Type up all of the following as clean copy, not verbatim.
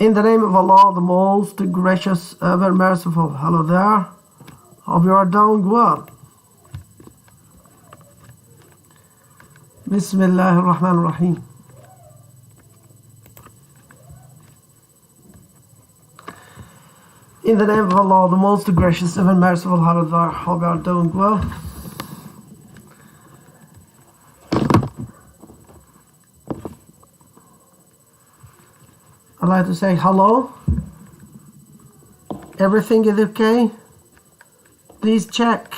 In the name of Allah, the most gracious, ever merciful. Hello there. Hope you are doing well. Bismillah ar-Rahman ar-Rahim. In the name of Allah, the most gracious, ever merciful. Hello there. Hope you are doing well. I'd like to say hello. Everything is okay? Please check.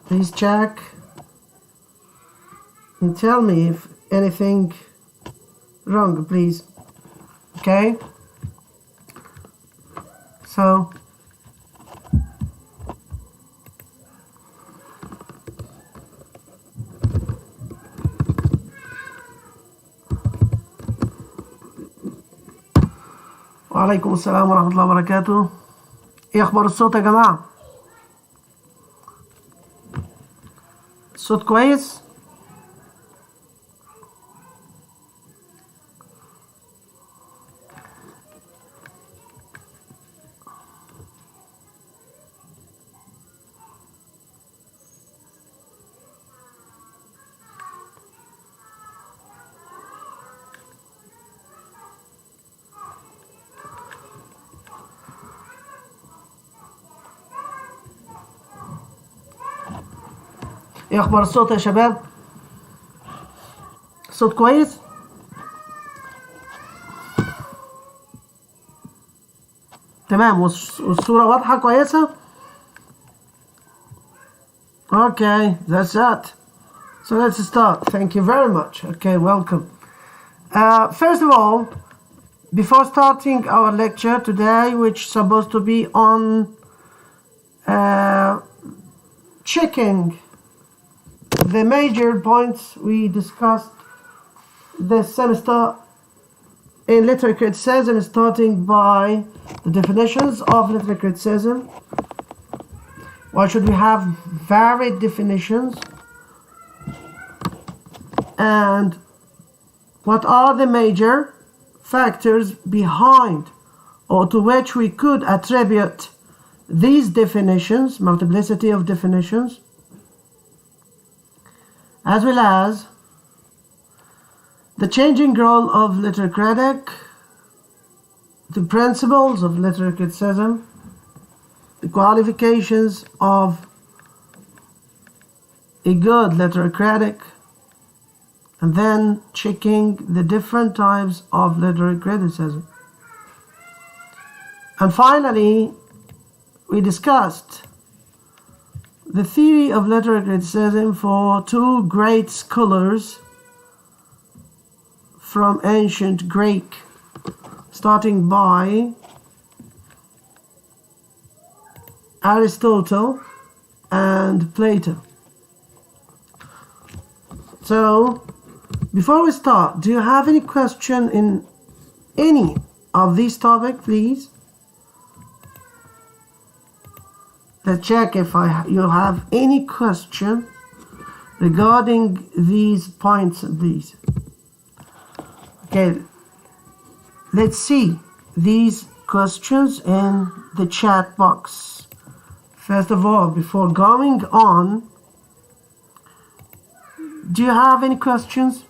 Please check and tell me if anything wrong, please. Okay? So وعليكم السلام ورحمة الله وبركاته. ايه اخبار الصوت يا جماعة؟ الصوت كويس؟ ايه اخبار الصوت يا شباب؟ الصوت كويس؟ تمام والصورة واضحة كويسة؟ Okay, that's it. So let's start. Thank you very much. Okay, welcome. First of all, before starting our lecture today, which is supposed to be on checking the major points we discussed this semester in literary criticism, starting by the definitions of literary criticism. Why should we have varied definitions? And what are the major factors behind or to which we could attribute these definitions, multiplicity of definitions, as well as the changing role of literary critic, the principles of literary criticism, the qualifications of a good literary critic, and then checking the different types of literary criticism. And finally, we discussed the theory of literary criticism for two great scholars from ancient Greek, starting by Aristotle and Plato. So, before we start, do you have any question in any of these topics, please? Let's check if you have any question regarding these points, please. Okay, let's see these questions in the chat box. First of all, before going on, do you have any questions?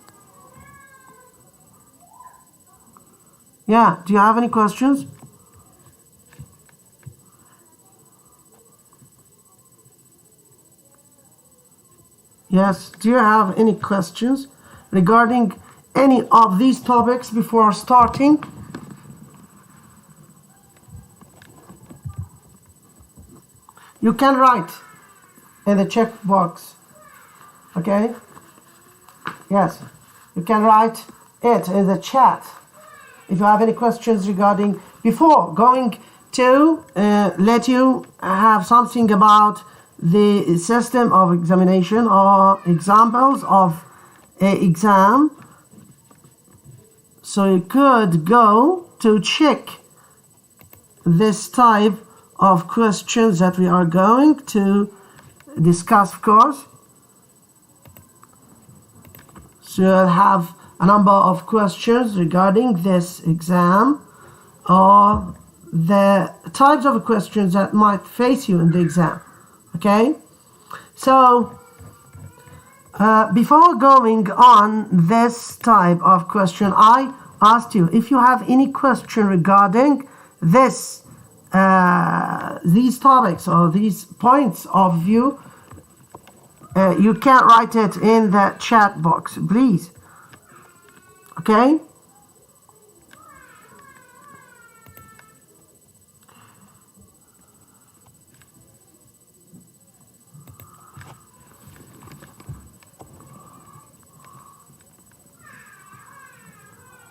Yeah, do you have any questions? Yes, do you have any questions regarding any of these topics before starting? You can write in the check box, okay? Yes, you can write it in the chat if you have any questions regarding, before going to let you have something about the system of examination or examples of an exam. So you could go to check this type of questions that we are going to discuss, of course. So you'll have a number of questions regarding this exam, or the types of questions that might face you in the exam. Okay, so before going on this type of question, I asked you if you have any question regarding this these topics or these points of view. You can write it in the chat box, please. Okay?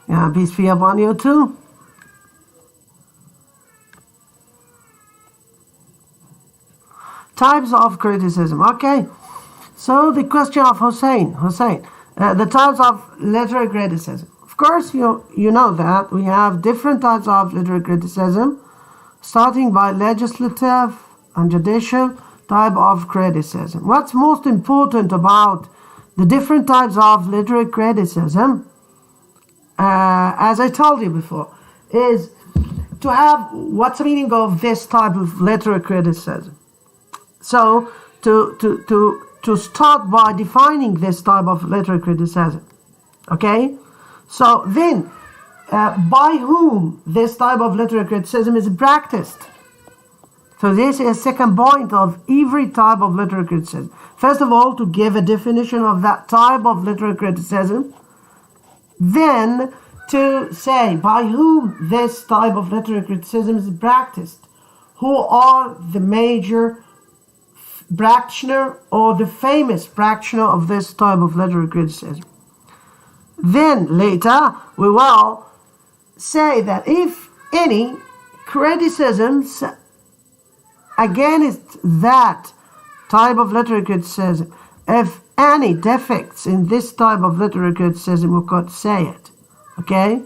Yeah, peace be upon you too. Types of criticism. Okay. So the question of Hussein, the types of literary criticism. Of course, you know that we have different types of literary criticism, starting by legislative and judicial type of criticism. What's most important about the different types of literary criticism, as I told you before, is to have what's the meaning of this type of literary criticism. So to start by defining this type of literary criticism, okay? So then, by whom this type of literary criticism is practiced? So this is second point of every type of literary criticism. First of all, to give a definition of that type of literary criticism, then to say by whom this type of literary criticism is practiced. Who are the major practitioner or the famous practitioner of this type of literary criticism. Then later we will say that if any criticisms against that type of literary criticism, if any defects in this type of literary criticism, we could say it. Okay?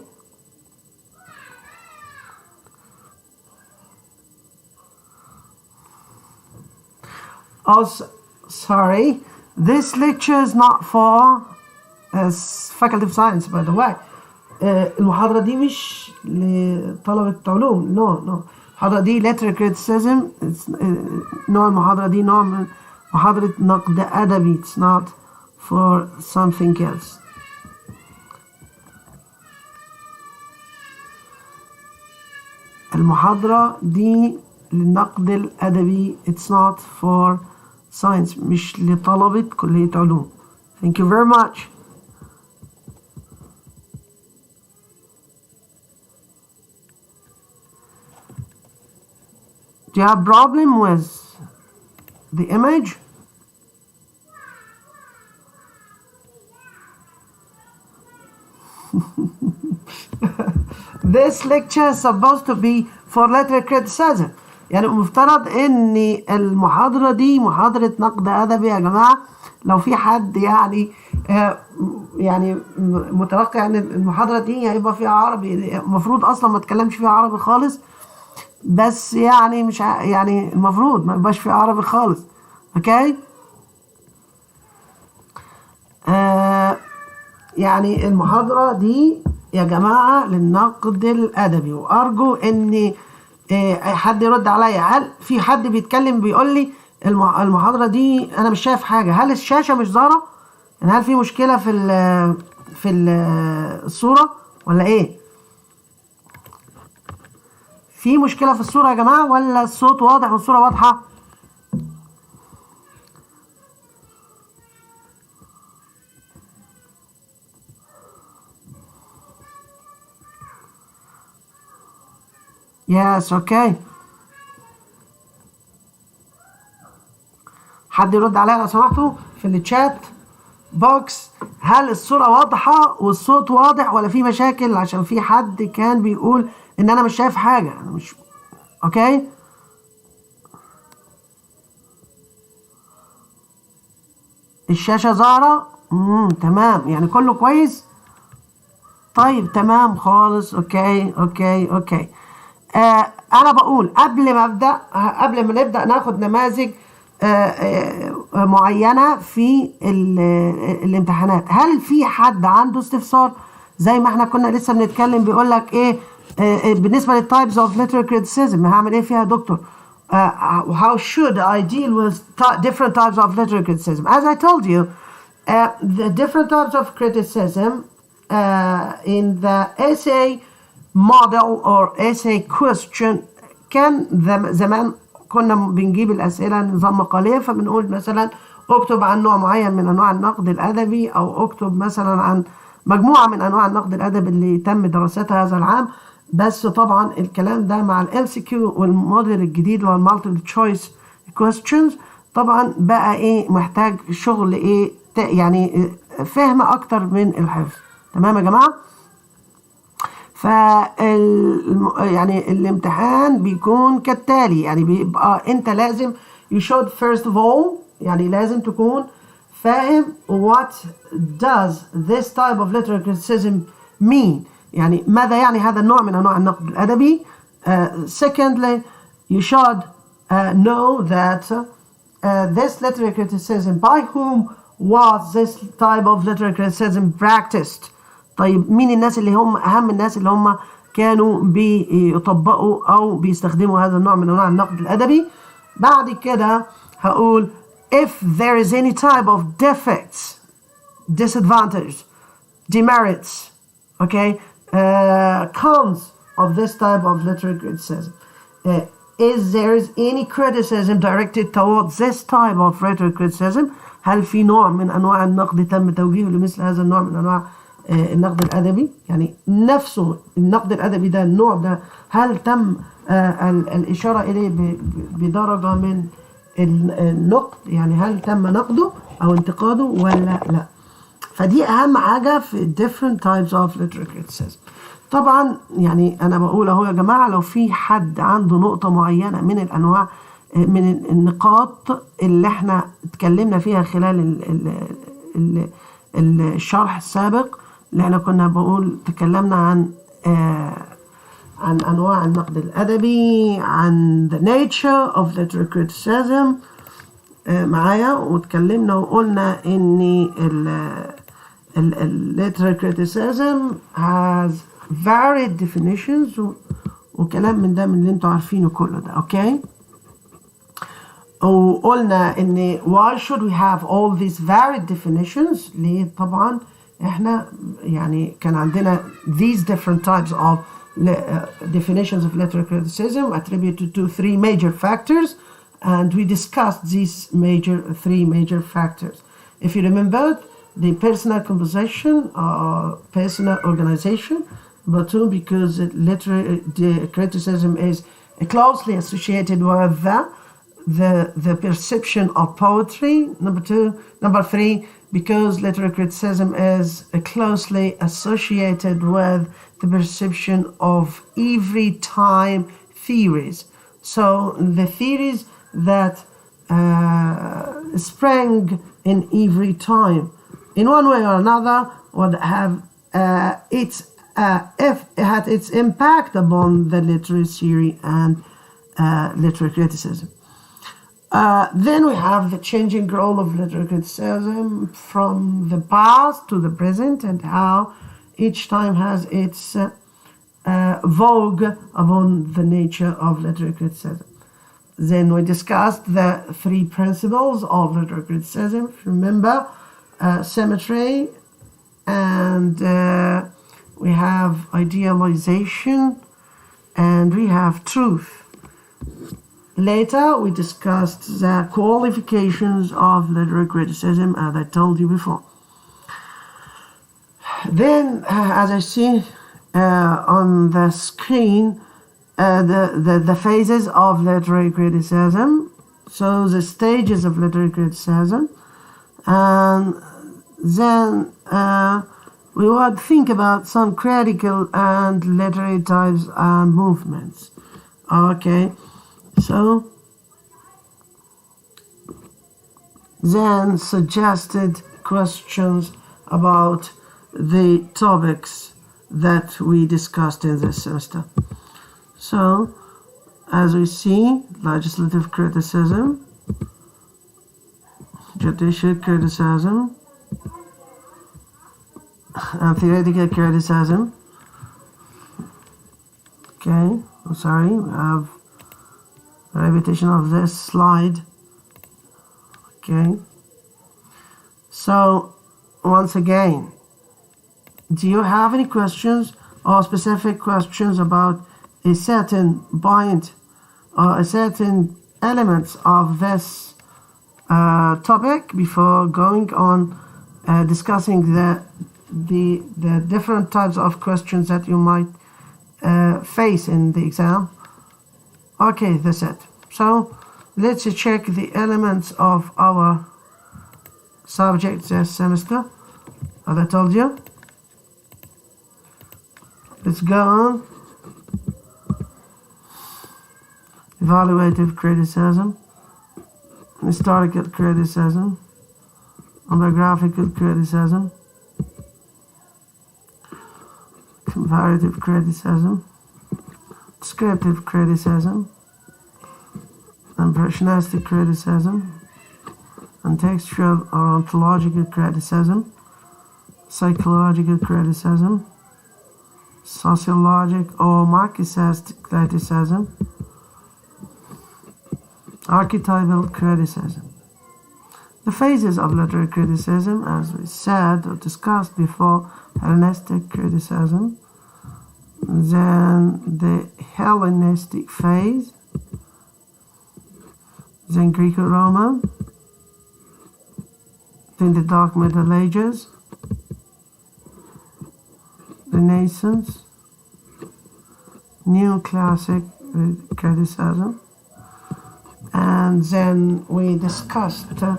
Also, sorry, this lecture is not for Faculty of Science, by the way. المحاضرة دي مش لطلبة علوم. No. المحاضرة دي literary criticism. نوع المحاضرة دي نوع من محاضرة نقد أدبي. It's not for something else. المحاضرة دي للنقد الأدبي. It's not for science. مش لطلبة كلية علوم. Thank you very much. Do you have problem with the image? This lecture is supposed to be for literary criticism. يعني مفترض ان المحاضرة دي محاضرة نقد أدبي يا جماعة. لو في حد يعني متوقع ان المحاضرة دي هيبقى فيها عربي، المفروض اصلا ما اتكلمش فيها عربي خالص، بس يعني مش يعني المفروض ما يبقاش فيها عربي خالص. اوكي؟ يعني المحاضرة دي يا جماعة للنقد الأدبي، وأرجو إن حد يرد عليا. هل في حد بيتكلم بيقول لي المحاضرة دي أنا مش شايف حاجة؟ هل الشاشة مش ظاهرة؟ يعني هل في مشكلة في الصورة ولا إيه؟ في مشكلة في الصورة يا جماعة ولا الصوت واضح والصورة واضحة؟ Yes, okay. حد يرد عليا لو سمحتوا في الشات بوكس. هل الصورة واضحة والصوت واضح ولا في مشاكل؟ عشان في حد كان بيقول ان انا مش شايف حاجة. انا مش اوكي. الشاشة ظاهرة. تمام، يعني كله كويس. طيب تمام خالص. اوكي. انا بقول قبل ما نبدأ ناخد نماذج معينة في الامتحانات. هل في حد عنده استفسار؟ زي ما احنا كنا لسه بنتكلم بيقول لك ايه بالنسبة للتايبس اوف literary criticism هعمل ايه فيها يا دكتور؟ How should I deal with different types of literary criticism? As I told you, the different types of criticism in the essay model or essay question كان زمان كنا بنجيب الأسئلة نظام مقالية، فبنقول مثلا اكتب عن نوع معين من أنواع النقد الأدبي، أو اكتب مثلا عن مجموعة من أنواع النقد الأدبي اللي تم دراستها هذا العام. بس طبعا الكلام ده مع ال MCQ والموديل الجديد اللي هو المالتيبل تشويس questions طبعا بقى ايه محتاج شغل ايه يعني فهم أكتر من الحفظ. تمام يا جماعة؟ يعني الامتحان بيكون كالتالي، يعني بيبقى انت لازم you should first of all يعني لازم تكون فاهم what does this type of literary criticism mean، يعني ماذا يعني هذا النوع من انواع النقد الادبي. Secondly you should know that this literary criticism, by whom was this type of literary criticism practiced. طيب مين الناس اللي هم أهم الناس اللي هم كانوا بيطبقوا أو بيستخدموا هذا النوع من أنواع النقد الأدبي. بعد كده هقول if there is any type of defects, disadvantages, demerits, okay, cons of this type of literary criticism. Is there any criticism directed towards this type of literary criticism؟ هل في نوع من أنواع النقد تم توجيهه لمثل هذا النوع من أنواع النقد الأدبي؟ يعني نفسه النقد الأدبي ده النوع ده هل تم الإشارة إليه بدرجة من النقد، يعني هل تم نقده أو انتقاده ولا لا؟ فدي أهم حاجة في different types of literary criticism. طبعا يعني أنا بقول أهو يا جماعة لو في حد عنده نقطة معينة من الأنواع من النقاط اللي احنا اتكلمنا فيها خلال الشرح السابق اللي احنا كنا تكلمنا عن أنواع النقد الأدبي، عن the nature of literary criticism معايا، وتكلمنا وقلنا إن literary criticism has varied definitions وكلام من ده من اللي انتوا عارفينه كله ده. اوكي، وقلنا ان why should we have all these varied definitions؟ ليه؟ طبعا احنا يعني كان عندنا these different types of definitions of literary criticism attributed to three major factors, and we discussed these three major factors. If you remember, the personal composition or personal organization, but two, because literary criticism is closely associated with the perception of poetry. Number three, because literary criticism is closely associated with the perception of every time theories. So the theories that sprang in every time in one way or another would have if it had its impact upon the literary theory and literary criticism. Then we have the changing role of literary criticism from the past to the present, and how each time has its vogue upon the nature of literary criticism. Then we discussed the three principles of literary criticism. Remember, symmetry, and we have idealization, and we have truth. Later, we discussed the qualifications of literary criticism, as I told you before. Then, as I see on the screen, the phases of literary criticism, so the stages of literary criticism, and then we would think about some critical and literary types and movements. Okay. So then suggested questions about the topics that we discussed in this semester. So as we see, legislative criticism, judicial criticism and theoretical criticism. Okay, I'm sorry, we have a repetition of this slide. Okay, so once again, do you have any questions or specific questions about a certain point or a certain elements of this topic before going on discussing the different types of questions that you might face in the exam? Okay, that's it. So let's check the elements of our subject this semester, as I told you. Let's go on. Evaluative criticism, historical criticism, biographical criticism, comparative criticism, descriptive criticism, impressionistic criticism, and textual or ontological criticism, psychological criticism, sociologic or Marxist criticism, archetypal criticism. The phases of literary criticism, as we said or discussed before: Hellenistic criticism, then the Hellenistic phase, then Greco-Roman, then the Dark Middle Ages, Renaissance, New Classic criticism, and then we discussed the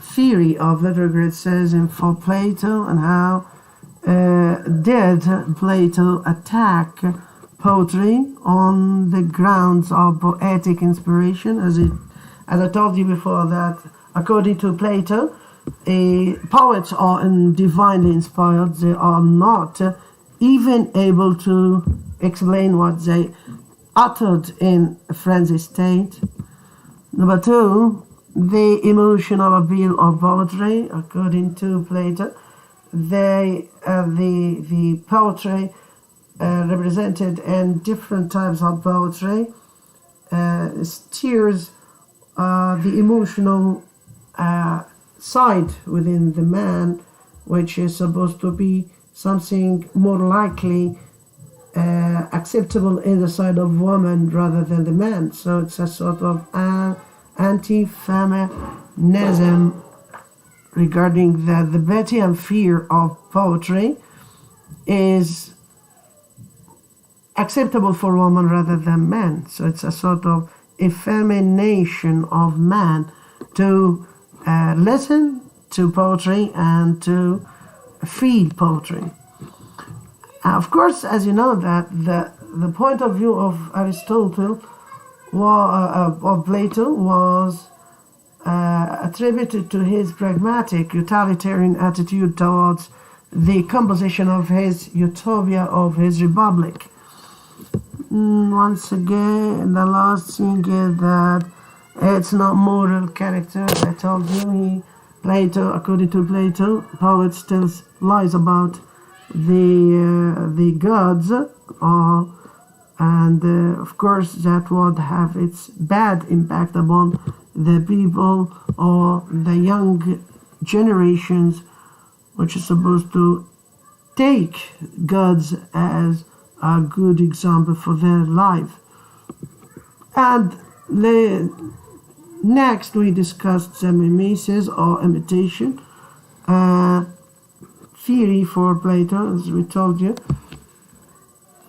theory of literary criticism for Plato and how did Plato attack poetry on the grounds of poetic inspiration, as I told you before, that according to Plato, poets are divinely inspired. They are not even able to explain what they uttered in a frenzied state. Number two, the emotional appeal of poetry, according to Plato, the poetry represented in different types of poetry steers the emotional side within the man, which is supposed to be something more likely acceptable in the side of woman rather than the man. So it's a sort of anti-feminism regarding that the beauty and fear of poetry is acceptable for women rather than men. So it's a sort of effemination of man to listen to poetry and to feel poetry. Of course, as you know, that the point of view of Aristotle, of Plato, was attributed to his pragmatic utilitarian attitude towards the composition of his utopia, of his republic. Once again, the last thing is that it's not moral character. I told you, Plato, according to Plato, poets still lies about the gods, and of course that would have its bad impact upon the people or the young generations, which is supposed to take gods as a good example for their life. And next we discussed the mimesis or imitation theory for Plato, as we told you.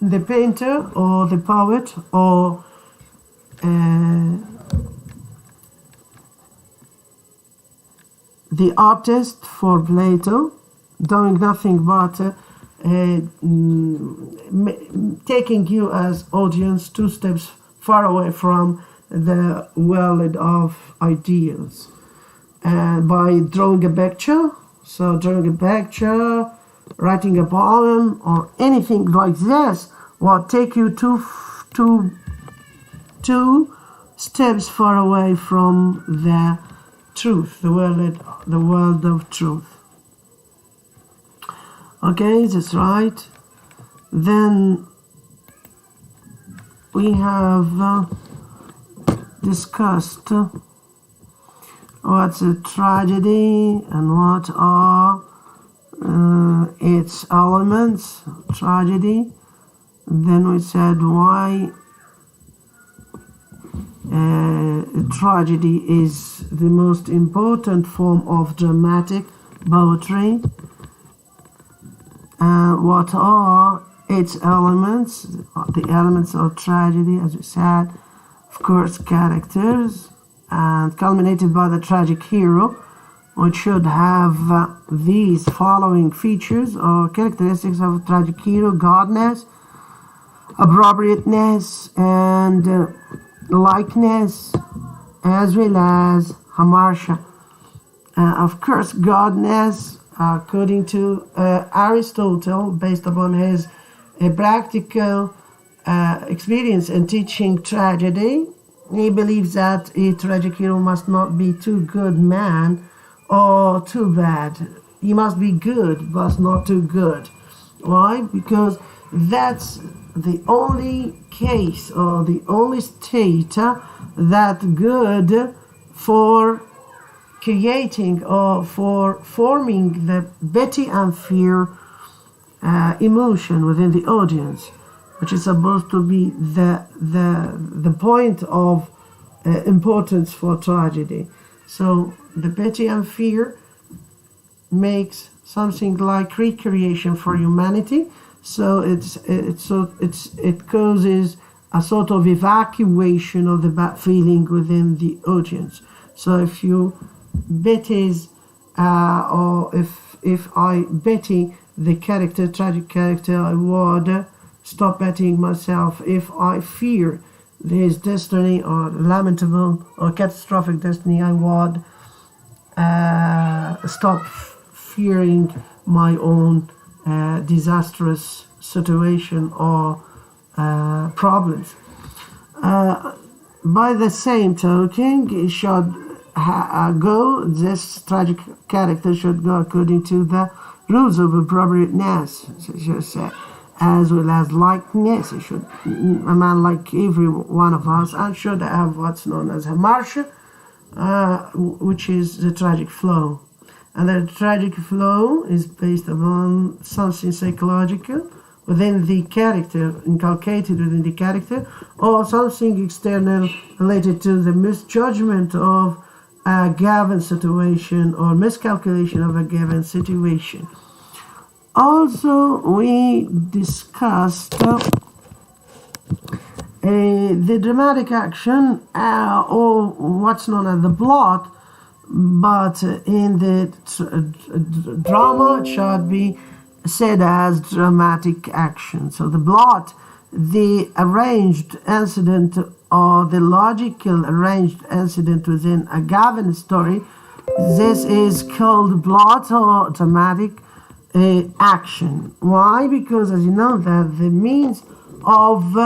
The painter or the poet or the artist for Plato, doing nothing but taking you as audience 2 steps far away from the world of ideals, by drawing a picture. So drawing a picture, writing a poem, or anything like this will take you two steps far away from the truth, the world of truth. Okay, that's right. Then we have discussed what's a tragedy and what are its elements, tragedy. Then we said why tragedy is the most important form of dramatic poetry. What are its elements? The elements of tragedy, as we said, of course, characters, and culminated by the tragic hero, which should have these following features or characteristics of a tragic hero: godness, appropriateness, and likeness, as well as hamartia. Of course, godness, according to Aristotle, based upon his practical experience in teaching tragedy, he believes that a tragic hero must not be too good man or too bad. He must be good, but not too good. Why? Because that's the only case or the only state that good for creating or for forming the pity and fear emotion within the audience, which is supposed to be the point of importance for tragedy. So the pity and fear makes something like recreation for humanity. So it causes a sort of evacuation of the bad feeling within the audience. So if you betties or if I betty the character, tragic character, I would stop betting myself. If I fear his destiny or lamentable or catastrophic destiny, I would stop fearing my own disastrous situation or problems. By the same token, it should this tragic character should go according to the rules of appropriateness, as well as likeness. It should, a man like every one of us, and should have what's known as hamartia, which is the tragic flow. And the tragic flow is based upon something psychological within the character, inculcated within the character, or something external related to the misjudgment of a given situation or miscalculation of a given situation. Also, we discussed the dramatic action or what's known as the plot, but in the drama it should be said as dramatic action. So the plot, the arranged incident or the logical arranged incident within a given story, this is called plot or dramatic action. Why? Because as you know that the means of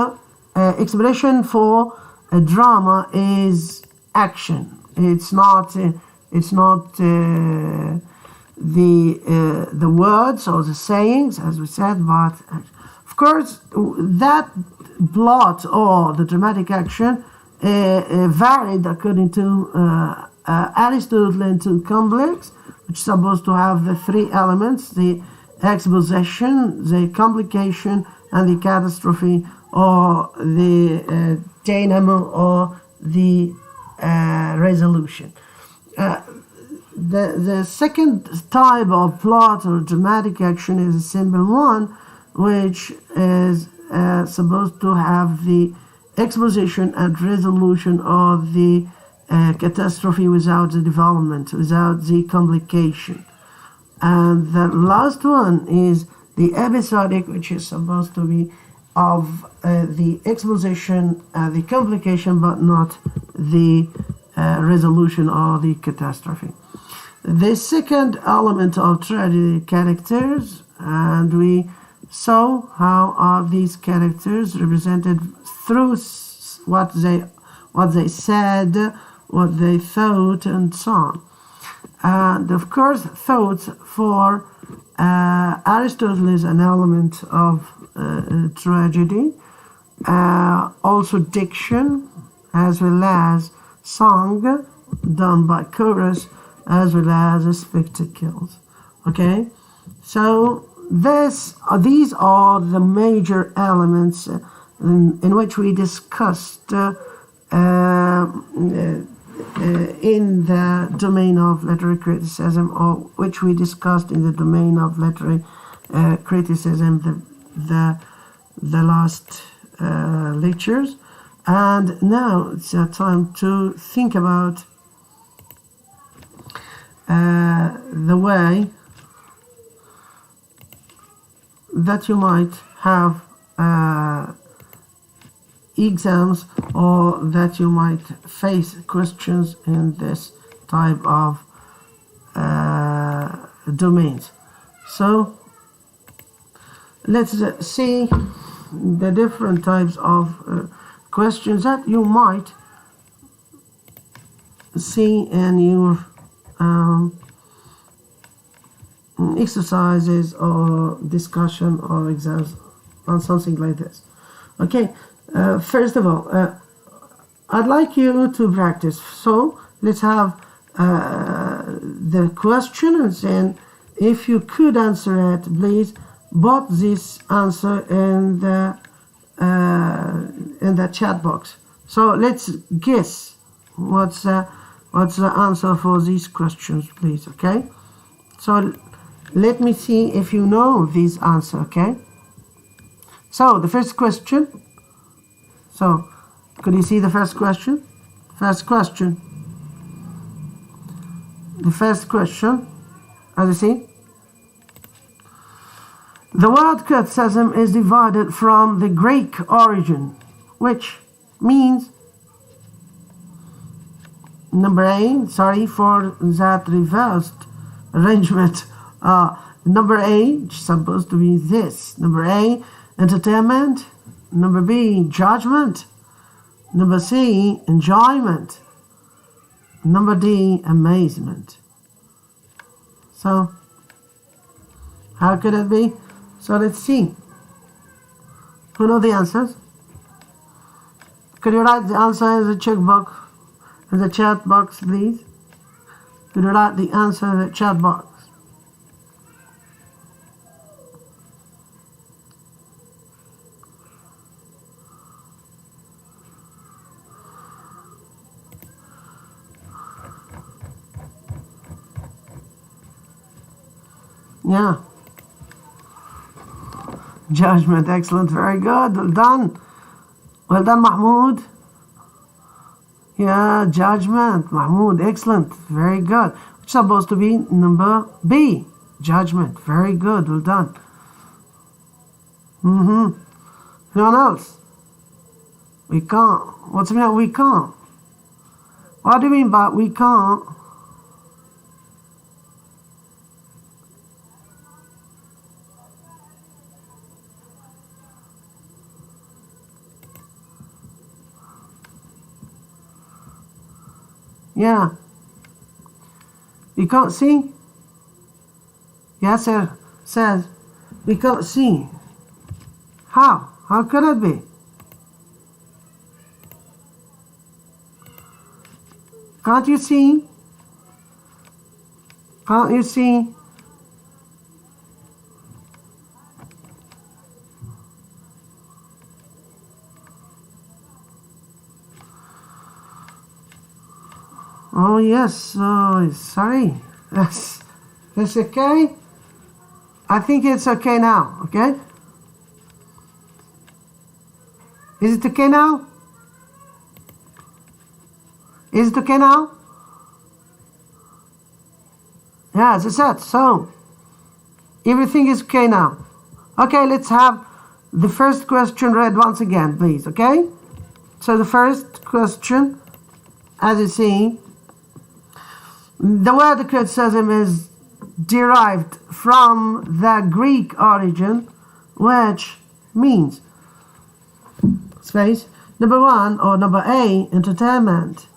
expression for a drama is action. It's not the words or the sayings, as we said, but of course that plot or the dramatic action varied according to Aristotle into complex, which is supposed to have the three elements: the exposition, the complication, and the catastrophe, or the dynamo, or the resolution. The second type of plot or dramatic action is a simple one, which is supposed to have the exposition and resolution of the catastrophe without the development, without the complication. And the last one is the episodic, which is supposed to be of the exposition and the complication, but not the resolution or the catastrophe. The second element of tragedy, characters, and we saw how are these characters represented through what they said, what they thought, and so on. And of course, thought for Aristotle is an element of tragedy. Also diction, as well as song done by chorus, as well as spectacles. Okay, so these are the major elements in which we discussed in the domain of literary criticism, or which we discussed in the domain of literary criticism the last lectures. And now it's time to think about the way that you might have exams, or that you might face questions in this type of domains. So let's see the different types of questions that you might see in your exercises or discussion or exams on something like this. Okay, first of all, I'd like you to practice. So let's have the question, and then if you could answer it, please put this answer in the chat box. So let's guess what's the answer for these questions, please. Okay, so let me see if you know this answer. Okay, so the first question. So could you see the first question? The first question, as you see, the word criticism is divided from the Greek origin, which means, number A, sorry for that reversed arrangement, number A is supposed to be this. Number A, entertainment. Number B, judgment. Number C, enjoyment. Number D, amazement. So, how could it be? So let's see. Who know the answers? Could you write the answer in the checkbox, in the chat box, please? Could you write the answer in the chat box? Yeah. Judgment, excellent, very good, well done. Well done, Mahmoud. Yeah, judgment, Mahmoud, excellent, very good. Which is supposed to be number B, judgment, very good, well done. Anyone else? We can't. What's the meaning? We can't. What do you mean by we can't? Yeah. We can't see? Yes, sir. Says we can't see. How? How could it be? Can't you see? Can't you see? Oh yes, oh sorry. That's okay. I think it's okay now, okay? Is it okay now? Is it okay now? Yeah, as I said, so everything is okay now. Okay, let's have the first question read once again, please, okay? So the first question, as you see, the word criticism is derived from the Greek origin, which means space number 1 or number A, entertainment.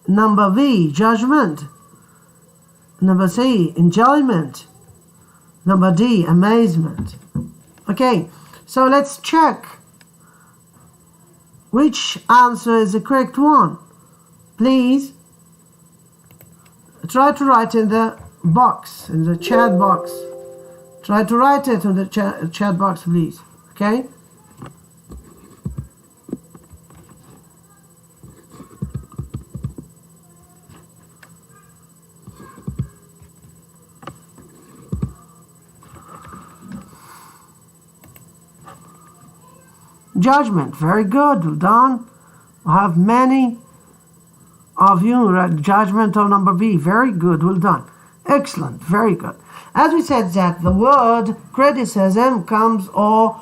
Number B, judgment. Number C, enjoyment. Number D, amazement. Okay, so let's check which answer is the correct one. Please try to write in the box, in the chat box. Try to write it in the chat box, please. Okay? Judgment, very good, well done. I have many of you read judgment on number B. Very good, well done. Excellent, very good. As we said that the word criticism comes or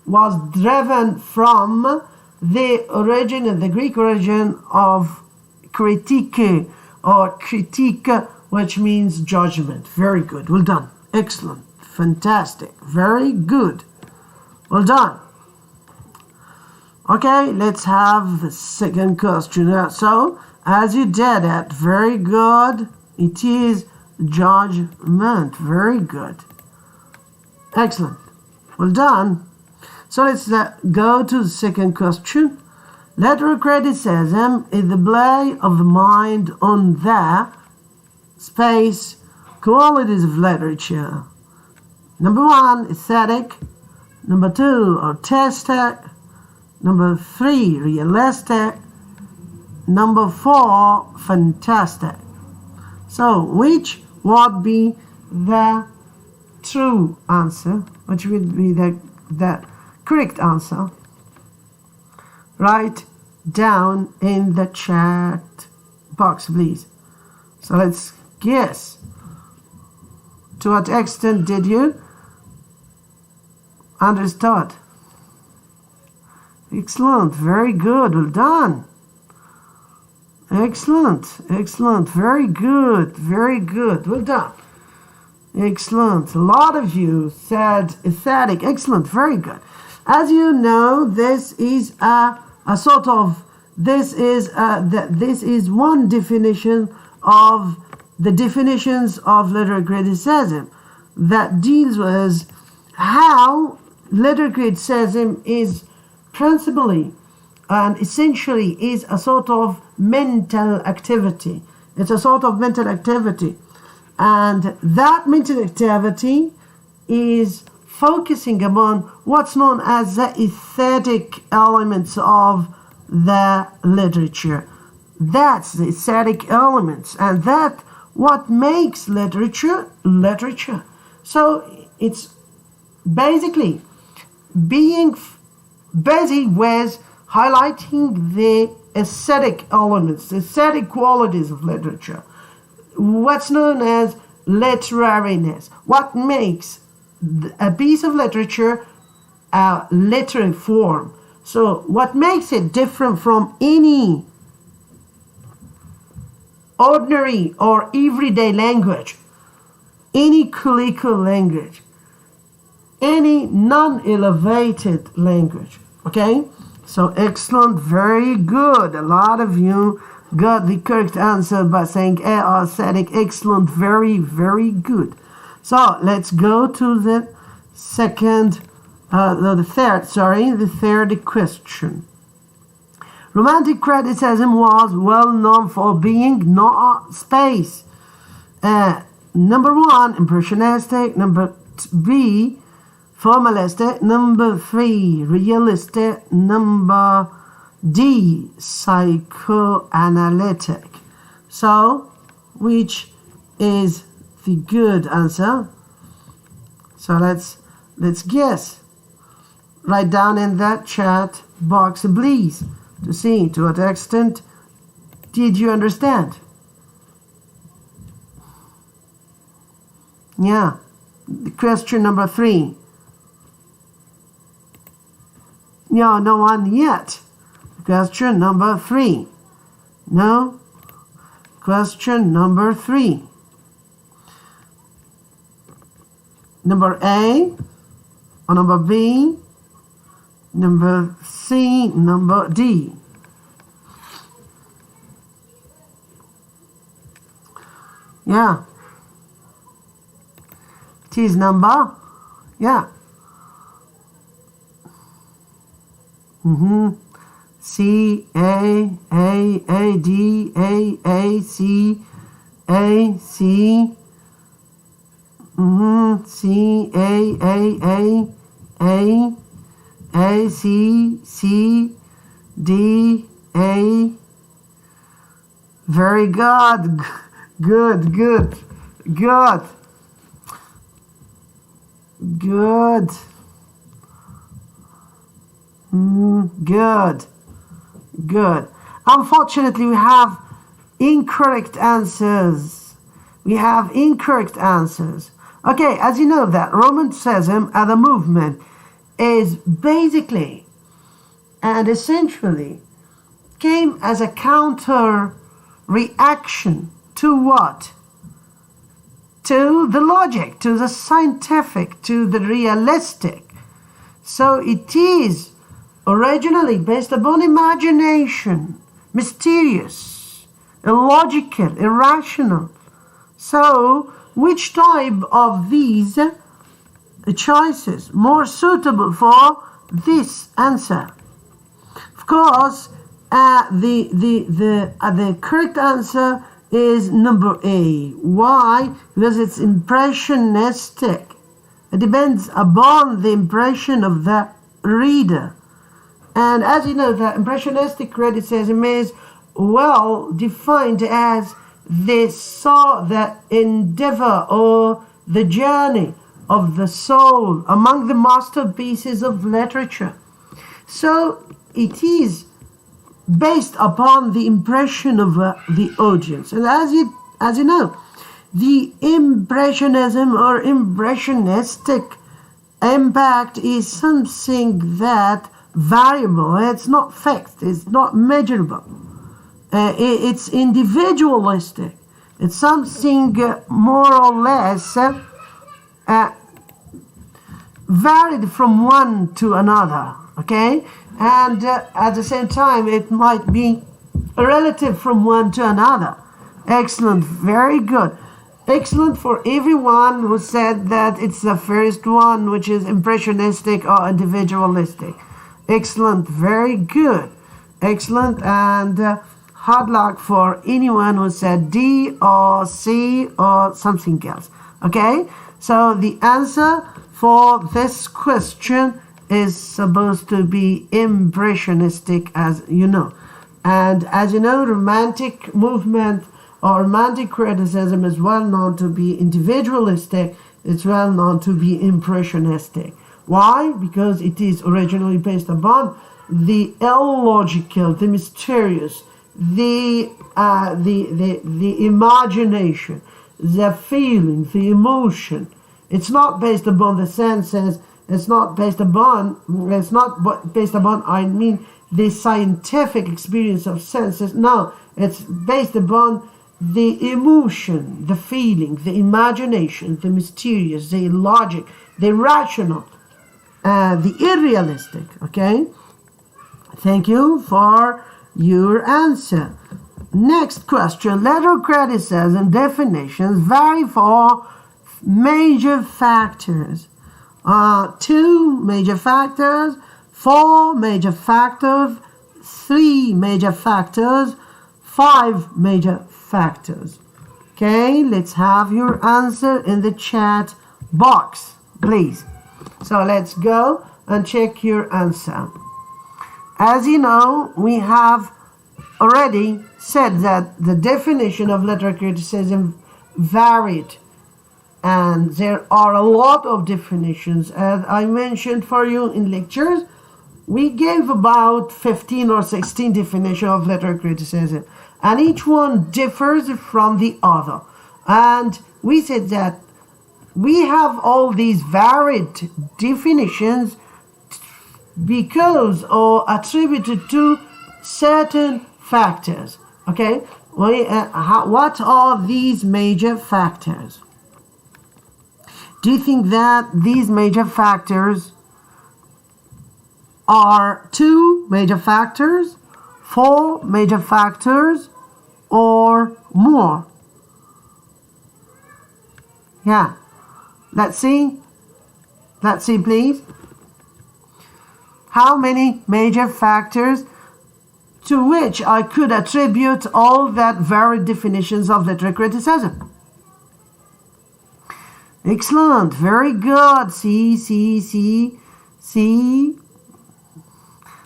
was driven from the origin, the Greek origin of kritike or critique, which means judgment. Very good, well done. Excellent, fantastic, very good. Well done. Okay, let's have the second question. So, as you did it, very good. It is judgment. Very good. Excellent. Well done. So let's go to the second question. Literary criticism is the play of the mind on the space qualities of literature. Number 1, aesthetic. Number 2, artistic. Number 3, realistic. Number 4, fantastic. So, which would be the true answer? Which would be the correct answer? Write down in the chat box, please. So, let's guess. To what extent did you understood? Excellent, very good, well done. Excellent, excellent, very good, well done. Excellent, a lot of you said aesthetic, excellent, very good. As you know, this is a sort of, this is one definition of the definitions of literary criticism that deals with how literary criticism is principally and essentially is a sort of mental activity. It's a sort of mental activity. And that mental activity is focusing upon what's known as the aesthetic elements of the literature. That's the aesthetic elements. And that what makes literature, literature. So it's basically being busy with highlighting the aesthetic elements, the aesthetic qualities of literature. What's known as literariness. What makes a piece of literature a literary form. So what makes it different from any ordinary or everyday language, any colloquial language, any non-elevated language. Okay? So excellent, very good. A lot of you got the correct answer by saying aesthetic. Excellent, very, very good. So let's go to the third question. Romantic criticism was well known for being no space. Number 1, impressionistic. Number B, formalistic. Number 3, realistic. Number D, psychoanalytic. So, which is the good answer? So let's guess. Write down in that chat box, please, to see to what extent did you understand. Yeah. The question number 3. Yeah, no one yet. Question number 3. No. Question number 3. Number A or number B, number C, number D. Yeah. It is number. Yeah. C, A, D, A, C, A, C. C, A, C, D, A. Very good. Good. Good. Unfortunately, we have incorrect answers. Okay, as you know that Romanticism as a movement is basically and essentially came as a counter reaction to what? To the logic, to the scientific, to the realistic. So it is originally based upon imagination, mysterious, illogical, irrational. So which type of these choices more suitable for this answer? Of course, the correct answer is number A. Why? Because it's impressionistic. It depends upon the impression of the reader. And as you know, the impressionistic criticism is well defined as they saw the endeavor or the journey of the soul among the masterpieces of literature. So it is based upon the impression of the audience. And as you know, the impressionism or impressionistic impact is something that variable. It's not fixed. It's not measurable. It's individualistic. It's something more or less varied from one to another, okay? And at the same time, it might be relative from one to another. Excellent, very good. Excellent for everyone who said that it's the first one, which is impressionistic or individualistic. Excellent, very good. Excellent, and hard luck for anyone who said D or C or something else. Okay, so the answer for this question is supposed to be impressionistic, as you know. And as you know, romantic movement or romantic criticism is well known to be individualistic. It's well known to be impressionistic. Why? Because it is originally based upon the illogical, the mysterious, the imagination, the feeling, the emotion. It's not based upon the senses. It's not based upon, I mean, the scientific experience of senses. No, it's based upon the emotion, the feeling, the imagination, the mysterious, the illogic, the rational, the irrealistic. Okay? Thank you for your answer. Next question. Letter criticism definitions vary for major factors. 2 major factors, 4 major factors, 3 major factors, 5 major factors. Okay, let's have your answer in the chat box, please. So let's go and check your answer. As you know, we have already said that the definition of letter criticism varied. And there are a lot of definitions. As I mentioned for you in lectures, we gave about 15 or 16 definitions of letter criticism. And each one differs from the other. And we said that we have all these varied definitions because or attributed to certain factors. Okay? What are these major factors? Do you think that these major factors are 2 major factors, 4 major factors, or more? Yeah. Let's see. Let's see, please. How many major factors to which I could attribute all that varied definitions of literary criticism? Excellent. Very good. See.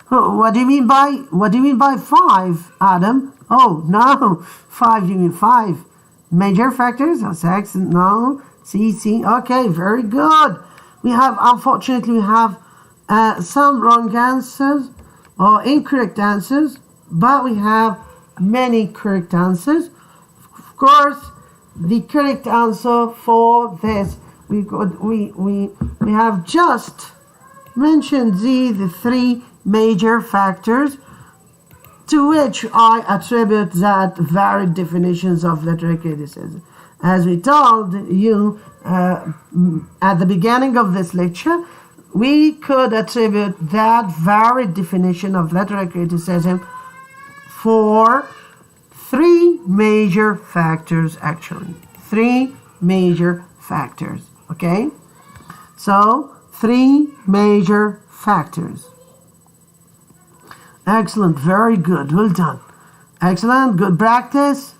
What do you mean by 5, Adam? Oh, no. 5, you mean 5 major factors? That's excellent. No. See. Okay, very good. Unfortunately, we have some wrong answers or incorrect answers, but we have many correct answers. Of course, the correct answer for this, we have just mentioned the 3 major factors to which I attribute that varied definitions of literary criticism. As we told you at the beginning of this lecture, we could attribute that varied definition of literary criticism for 3 major factors, actually. 3 major factors, okay? So, 3 major factors. Excellent, very good, well done. Excellent, good practice.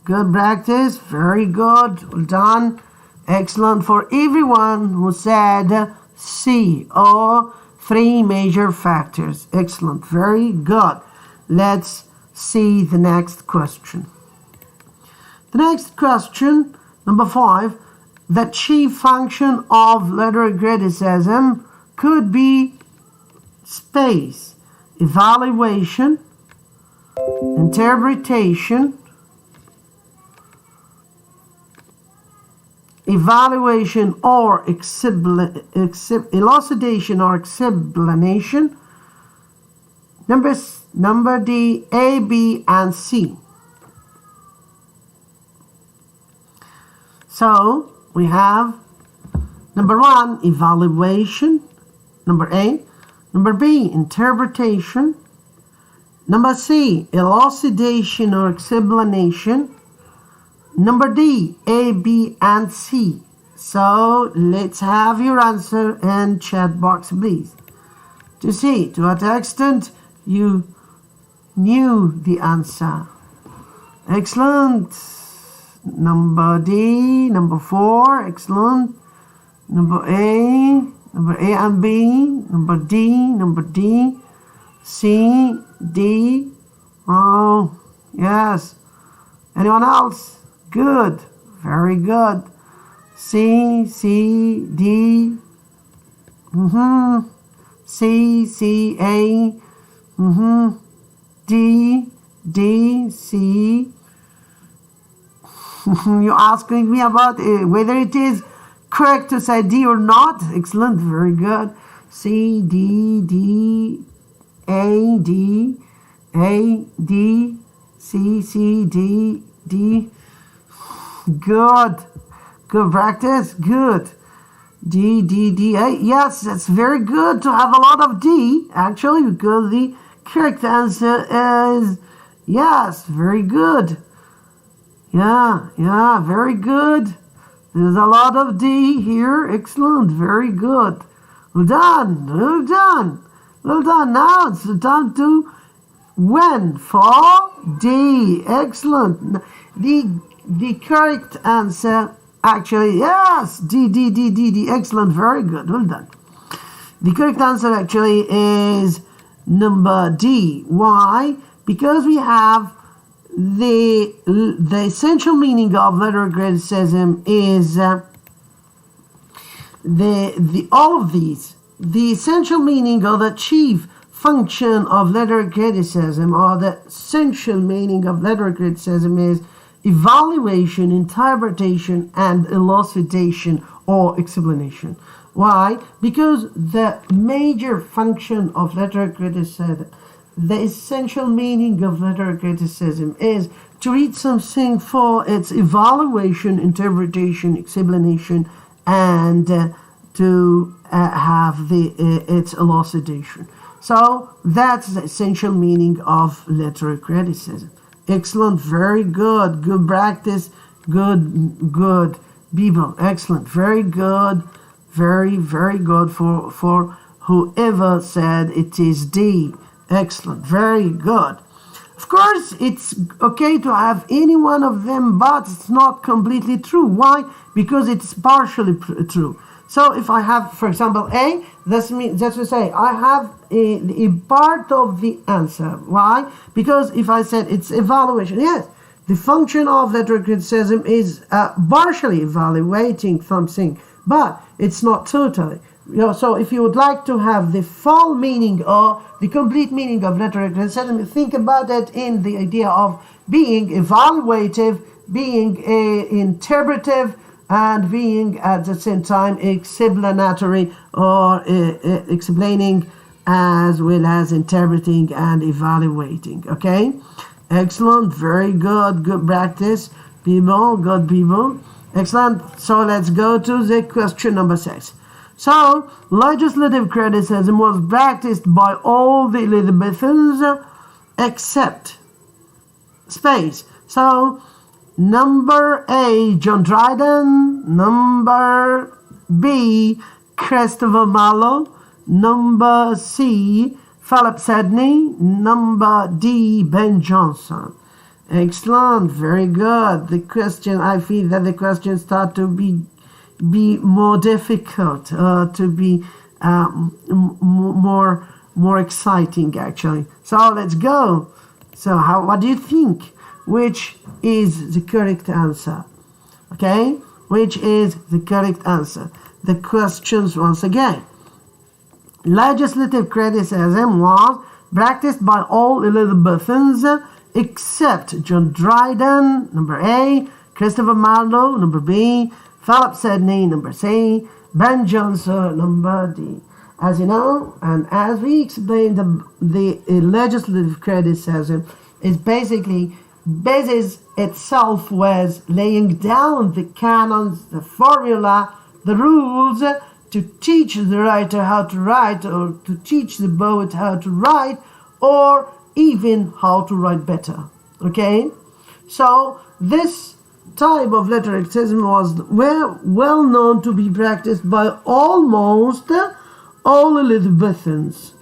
Good practice, very good, well done. Excellent for everyone who said C, or 3 major factors. Excellent, very good. Let's see the next question. The next question, number 5, the chief function of literary criticism could be space, evaluation, interpretation, evaluation or elucidation or explanation. Number D, A, B, and C. So we have number 1, evaluation. Number A. Number B, interpretation. Number C, elucidation or explanation. Number D, A, B, and C. So let's have your answer in chat box, please, to see to what extent you knew the answer. Excellent. Number D, number 4, excellent. Number A and B, number D, C, D. Oh, yes. Anyone else? Good. Very good. C, D. C, A. D, C. You're asking me about whether it is correct to say D or not. Excellent. Very good. C, D, A, D, C, D. Good. Good practice. Good. D, A. Yes, that's very good to have a lot of D, actually, because the correct answer is yes. Very good. Yeah, very good. There's a lot of D here. Excellent. Very good. Well done. Now it's the time to win for D. Excellent. The correct answer, actually, yes, D. Excellent. Very good. Well done. The correct answer actually is number D. Why? Because we have the essential meaning of literary criticism is all of these. The essential meaning or the chief function of literary criticism, or the essential meaning of literary criticism, is evaluation, interpretation, and elucidation or explanation. Why? Because the major function of literary criticism, the essential meaning of literary criticism, is to read something for its evaluation, interpretation, explanation, and to have its elucidation. So that's the essential meaning of literary criticism. Excellent, very good, good practice, good. people. Excellent. Very good. Very, very good for whoever said it is D. Excellent. Very good. Of course, it's okay to have any one of them, but it's not completely true. Why? Because it's partially true. So if I have, for example, A, that will say I have a part of the answer. Why? Because if I said it's evaluation, yes, the function of letter criticism is partially evaluating something, but it's not totally. So if you would like to have the full meaning or the complete meaning of letter criticism, think about it in the idea of being evaluative, being interpretive, and being at the same time explanatory or explaining as well as interpreting and evaluating. Okay, excellent, very good practice, people, good people. Excellent. So let's go to the question number 6. So legislative criticism was practiced by all the Elizabethans except space. So number A, John Dryden. Number B, Christopher Marlowe. Number C, Philip Sidney. Number D, Ben Jonson. Excellent, very good. The question, I feel that the questions start to be more difficult, to be more exciting actually. So let's go. So what do you think? Which is the correct answer? Okay, which is the correct answer? The questions once again. Legislative criticism was practiced by all Elizabethans except John Dryden, number A, Christopher Marlowe, number B, Philip Sidney, number C, Ben Jonson, number D. As you know, and as we explained, the legislative criticism is basically bases itself with laying down the canons, the formula, the rules to teach the writer how to write, or to teach the poet how to write, or even how to write better. Okay, so this type of letter criticism was well known to be practiced by almost all Elizabethans,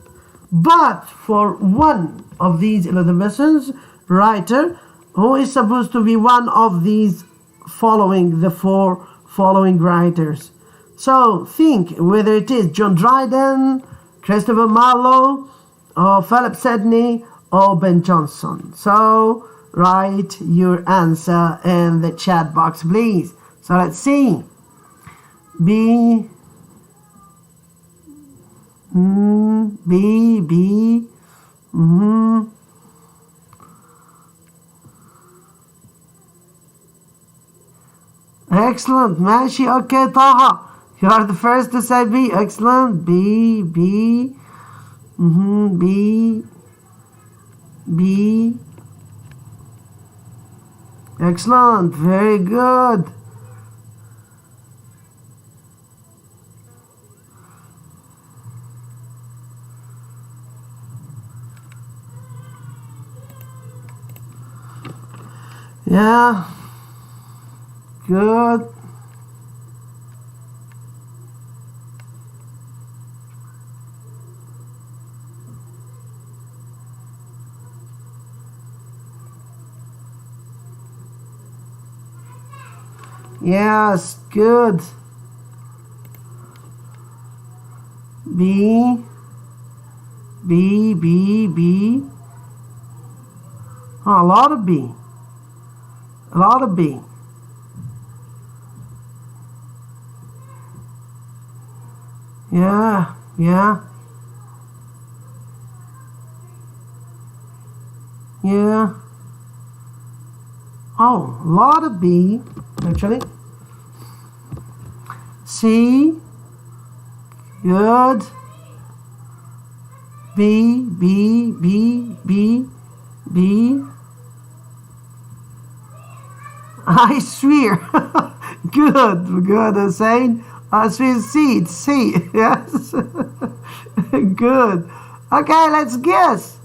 but for one of these Elizabethans writer who is supposed to be one of these following the 4 following writers. So think whether it is John Dryden, Christopher Marlowe, or Philip Sidney, or Ben Jonson. So write your answer in the chat box, please. So let's see. B. Excellent. ماشي. Okay, Taha. You are the first to say B. Excellent. B. Excellent. Very good. Yeah. Good. Yes, good. B. Oh, a lot of B. A lot of B. Yeah. Oh, a lot of B, actually. C. Good. B. I swear. Good, Hussein. I swear C. Yes. Good. Okay, let's guess.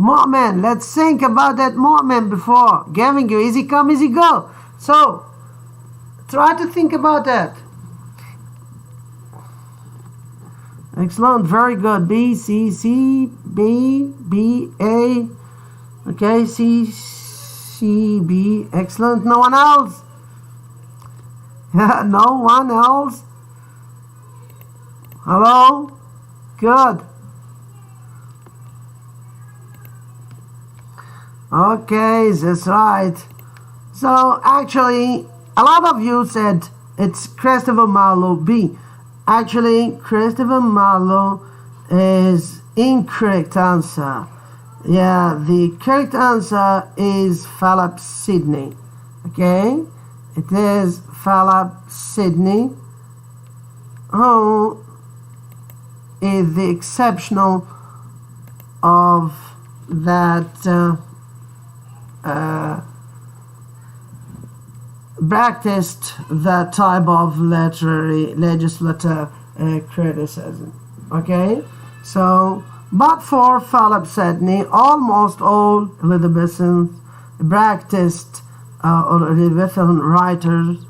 Mu'min. Let's think about that mu'min before giving you easy come, easy go. So, try to think about that. Excellent, very good. B, C, C, B, B, A. Okay, C, C, B. Excellent. No one else? No one else? Hello? Good. Okay, that's right. So, actually, a lot of you said it's Christopher Marlowe B. Actually, Christopher Marlowe is incorrect answer. Yeah, the correct answer is Philip Sidney. Okay, it is Philip Sidney, who is the exceptional of that practiced that type of legislative criticism. Okay, so but for Philip Sidney, almost all Elizabethan practiced or Elizabethan writers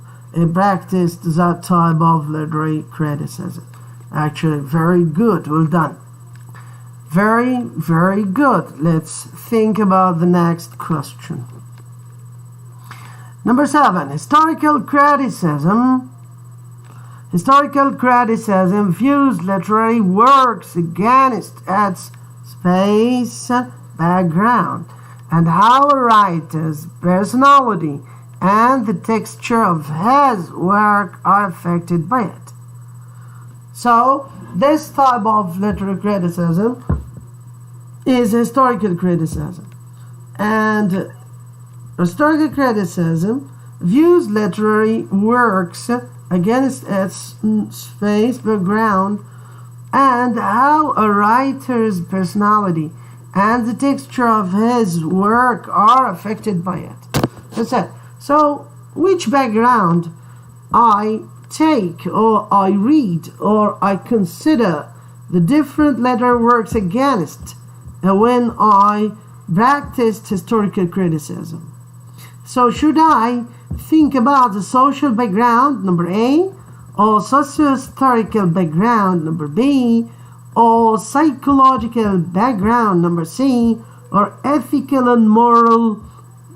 practiced that type of literary criticism. Actually, very good. Well done. Very, very good. Let's think about the next question. Number 7, historical criticism. Historical criticism views literary works against its space, background, and how a writer's personality and the texture of his work are affected by it. So, this type of literary criticism is historical criticism. And historical criticism views literary works against its space, background, and how a writer's personality and the texture of his work are affected by it. That's it. So, which background I take or I read or I consider the different literary works against when I practiced historical criticism. So should I think about the social background, number A, or socio-historical background, number B, or psychological background, number C, or ethical and moral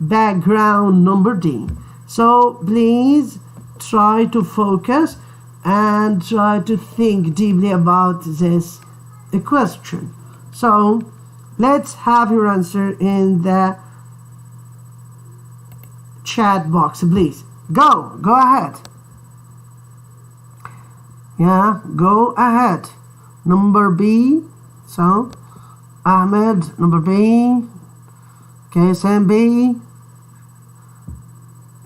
background, number D? So please try to focus and try to think deeply about this question. So let's have your answer in the chat box, please. Go ahead. Yeah, go ahead. Number B. So Ahmed, number B. Okay, Sam B.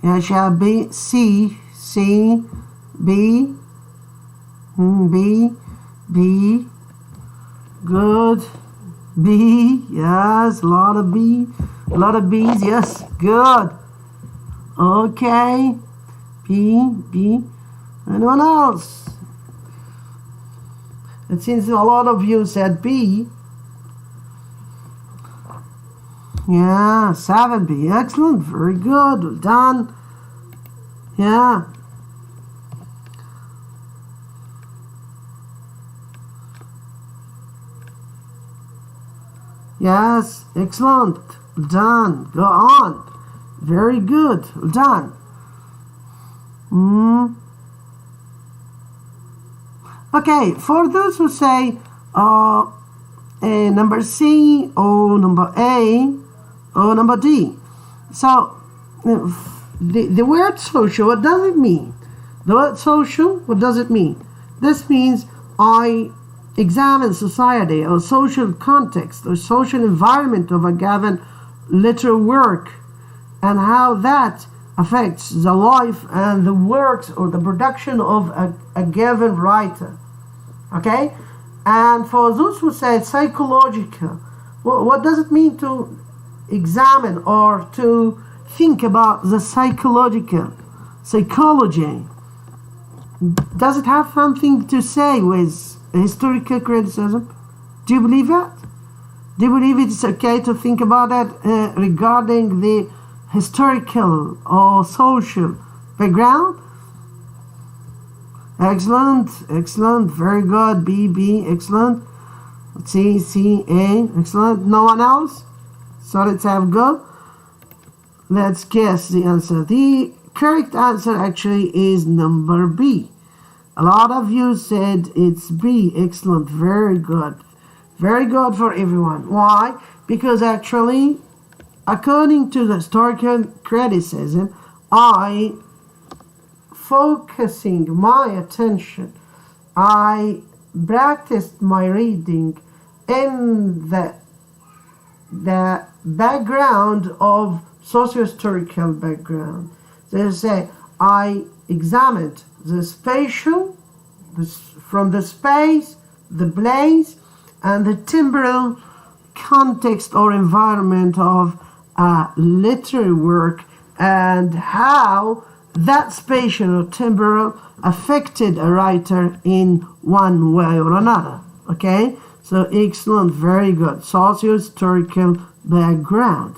Yeah, shall B. C, B, B. Good. B, yes, a lot of B's, yes, good. Okay, B. Anyone else? It seems a lot of you said B. Yeah, 7B, excellent, very good, well done. Yeah. Yes, excellent, well done, go on. Very good, well done. Okay, for those who say number C or number A or number D. So the word social, what does it mean? The word social, what does it mean? This means I examine society or social context or social environment of a given literary work and how that affects the life and the works or the production of a given writer. Okay? And for those who say psychological, what does it mean to examine or to think about the psychology? Does it have something to say with historical criticism? Do you believe that? Do you believe it's okay to think about that regarding the historical or social background? Excellent, excellent, very good. B, excellent. C, A, excellent. No one else? So let's have a go. Let's guess the answer. The correct answer actually is number B. A lot of you said it's B. Excellent, very good. Very good for everyone. Why? Because actually, according to the historical criticism, I focusing my attention, I practiced my reading in the background of socio-historical background. They say I examined the spatial, from the space, the place, and the temporal context or environment of a literary work, and how that spatial or temporal affected a writer in one way or another. Okay, so excellent, very good. Socio-historical background.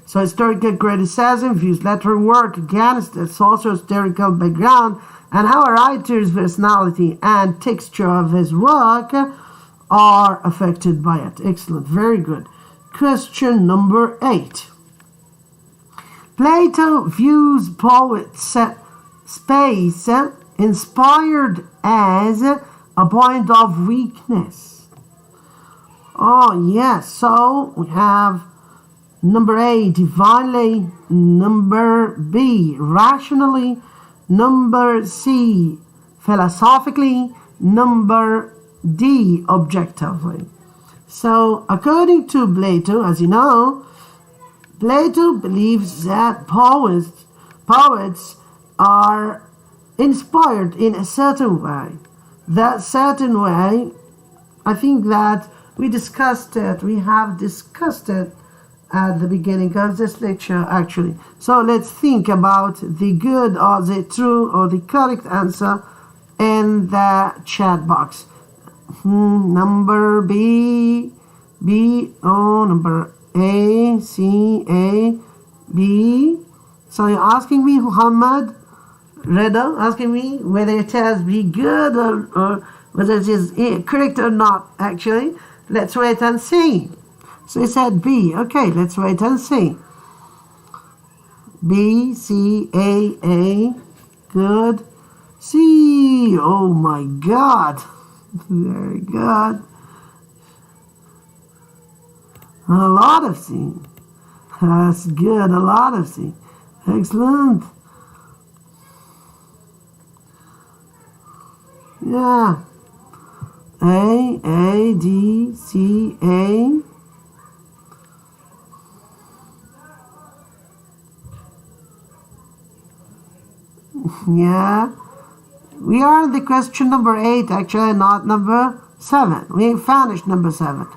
So historical criticism views literary work against a socio-historical background and how a writer's personality and texture of his work are affected by it. Excellent, very good. Question number 8. Plato views poets' space inspired as a point of weakness. Oh, yes. So we have number A, divinely. Number B, rationally. Number C, philosophically. Number D, objectively. So according to Plato, as you know, Plato believes that poets are inspired in a certain way. That certain way, I think that we have discussed it at the beginning of this lecture actually. So let's think about the good or the true or the correct answer in the chat box. Number B, number A, C, A, B. So you're asking me, Muhammad Reda, asking me whether it has be good or whether it is correct or not, actually. Let's wait and see. So he said B. Okay, let's wait and see. B, C, A, good. C, oh my God. Very good. A lot of C. That's good, a lot of C. Excellent. Yeah. A, D, C, A. Yeah. We are in the question number 8, actually, not number 7. We finished number 7.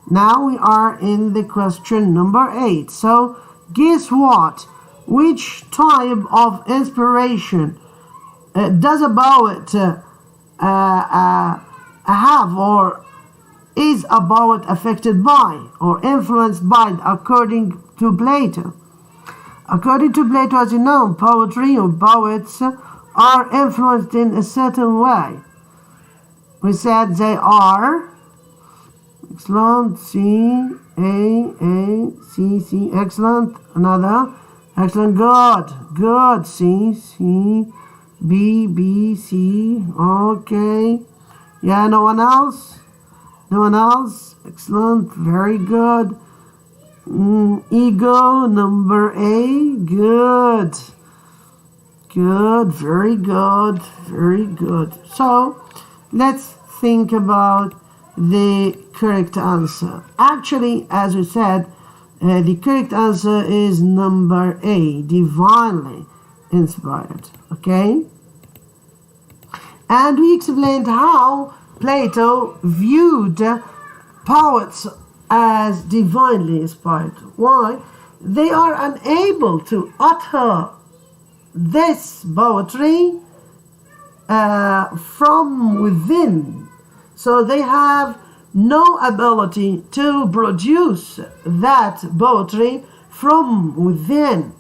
Now we are in the question number 8. So, guess what? Which type of inspiration does a poet have, or is a poet affected by or influenced by, according to Plato? According to Plato, as you know, poetry or poets are influenced in a certain way. We said they are. Excellent. C, A, C, excellent. Another. Excellent. Good. C, B, C. Okay. Yeah, no one else? Excellent. Very good. Ego, number A. Good. Very good. So, let's think about the correct answer. Actually, as we said, the correct answer is number A, divinely inspired. Okay? And we explained how Plato viewed poets as divinely inspired. Why? They are unable to utter this poetry from within. So they have no ability to produce that poetry from within.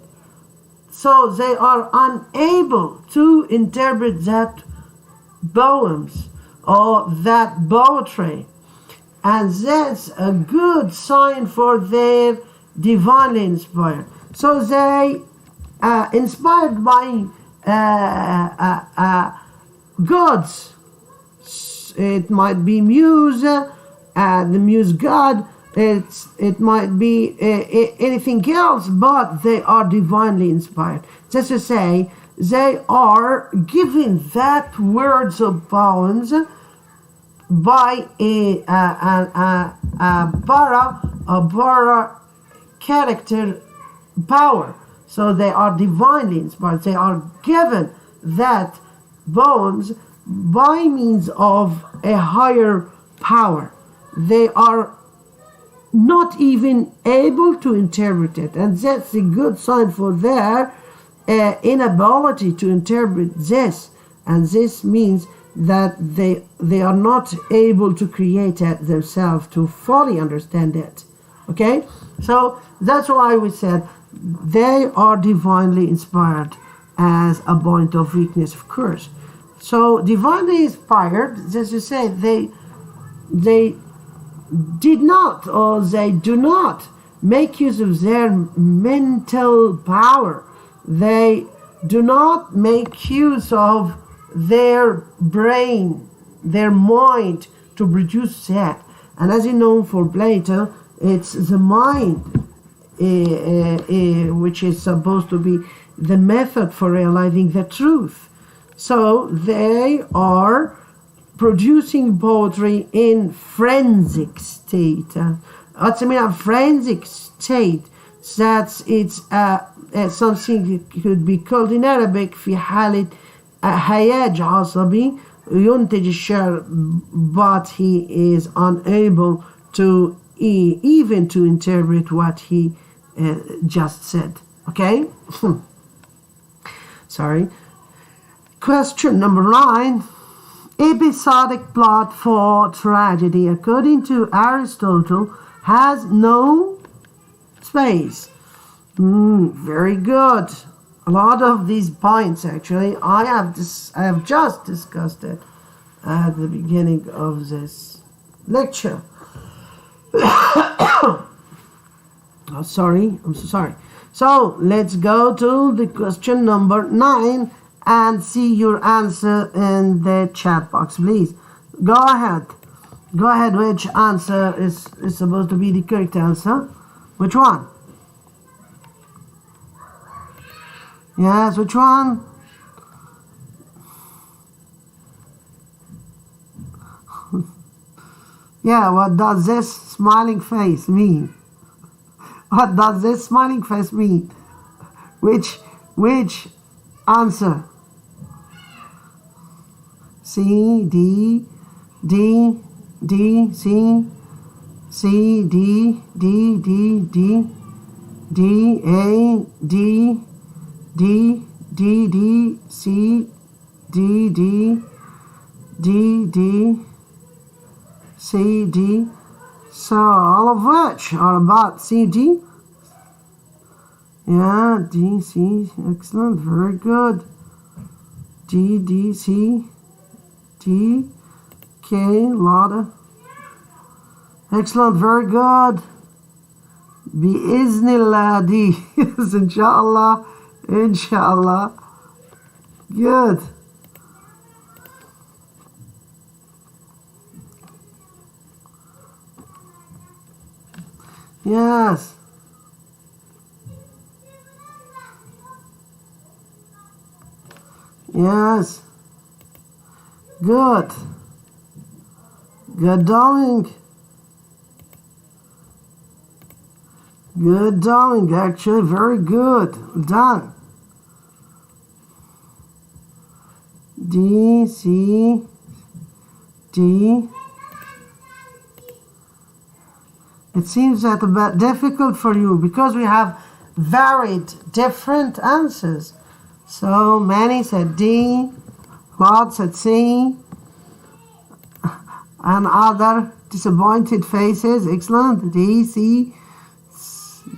So they are unable to interpret that poems or that poetry. And that's a good sign for their divinely inspired. So they inspired by gods. It might be muse, the muse god. It might be anything else, but they are divinely inspired. Just to say, they are given that words of poems by a para character power. So they are divinely inspired. They are given that poems by means of a higher power. They are not even able to interpret it, and that's a good sign for their inability to interpret this. And this means that they are not able to create it themselves to fully understand it. Okay, so that's why we said they are divinely inspired as a point of weakness, of course. So divinely inspired, as you say, they did not, or they do not make use of their mental power. They do not make use of their brain, their mind to produce that. And as you know, for Plato, it's the mind which is supposed to be the method for realizing the truth. So they are producing poetry in forensic state. What's I mean a forensic state? That's it's something could be called in Arabic في حالة هياج عصبي ينتج الشعر, but he is unable to even to interpret what he just said. Okay? Sorry. Question number 9. Episodic plot for tragedy, according to Aristotle, has no space. Very good. A lot of these points, actually, I have just discussed it at the beginning of this lecture. I'm so sorry. So let's go to the question number 9 and see your answer in the chat box, please. Go ahead. Which answer is supposed to be the correct answer? Which one? Yes, which one? Yeah, what does this smiling face mean? What does this smiling face mean? Which answer? C, D, D, D, C, C, D, D, D, D, D, A, D, D, D, D, C, D, D, D, D, C, D. So all of which are about C, D. Yeah, D, C, excellent, very good. D, D, C, D, K, Lotta. Excellent, very good. بإذن D. Yes, inshallah. Inshallah. Good. Yes. Yes. Good. Good darling. Good darling, actually, very good. Done. D, C, D. It seems that a bit difficult for you because we have varied different answers. So many said D, lots said C, and other disappointed faces. Excellent. D, C,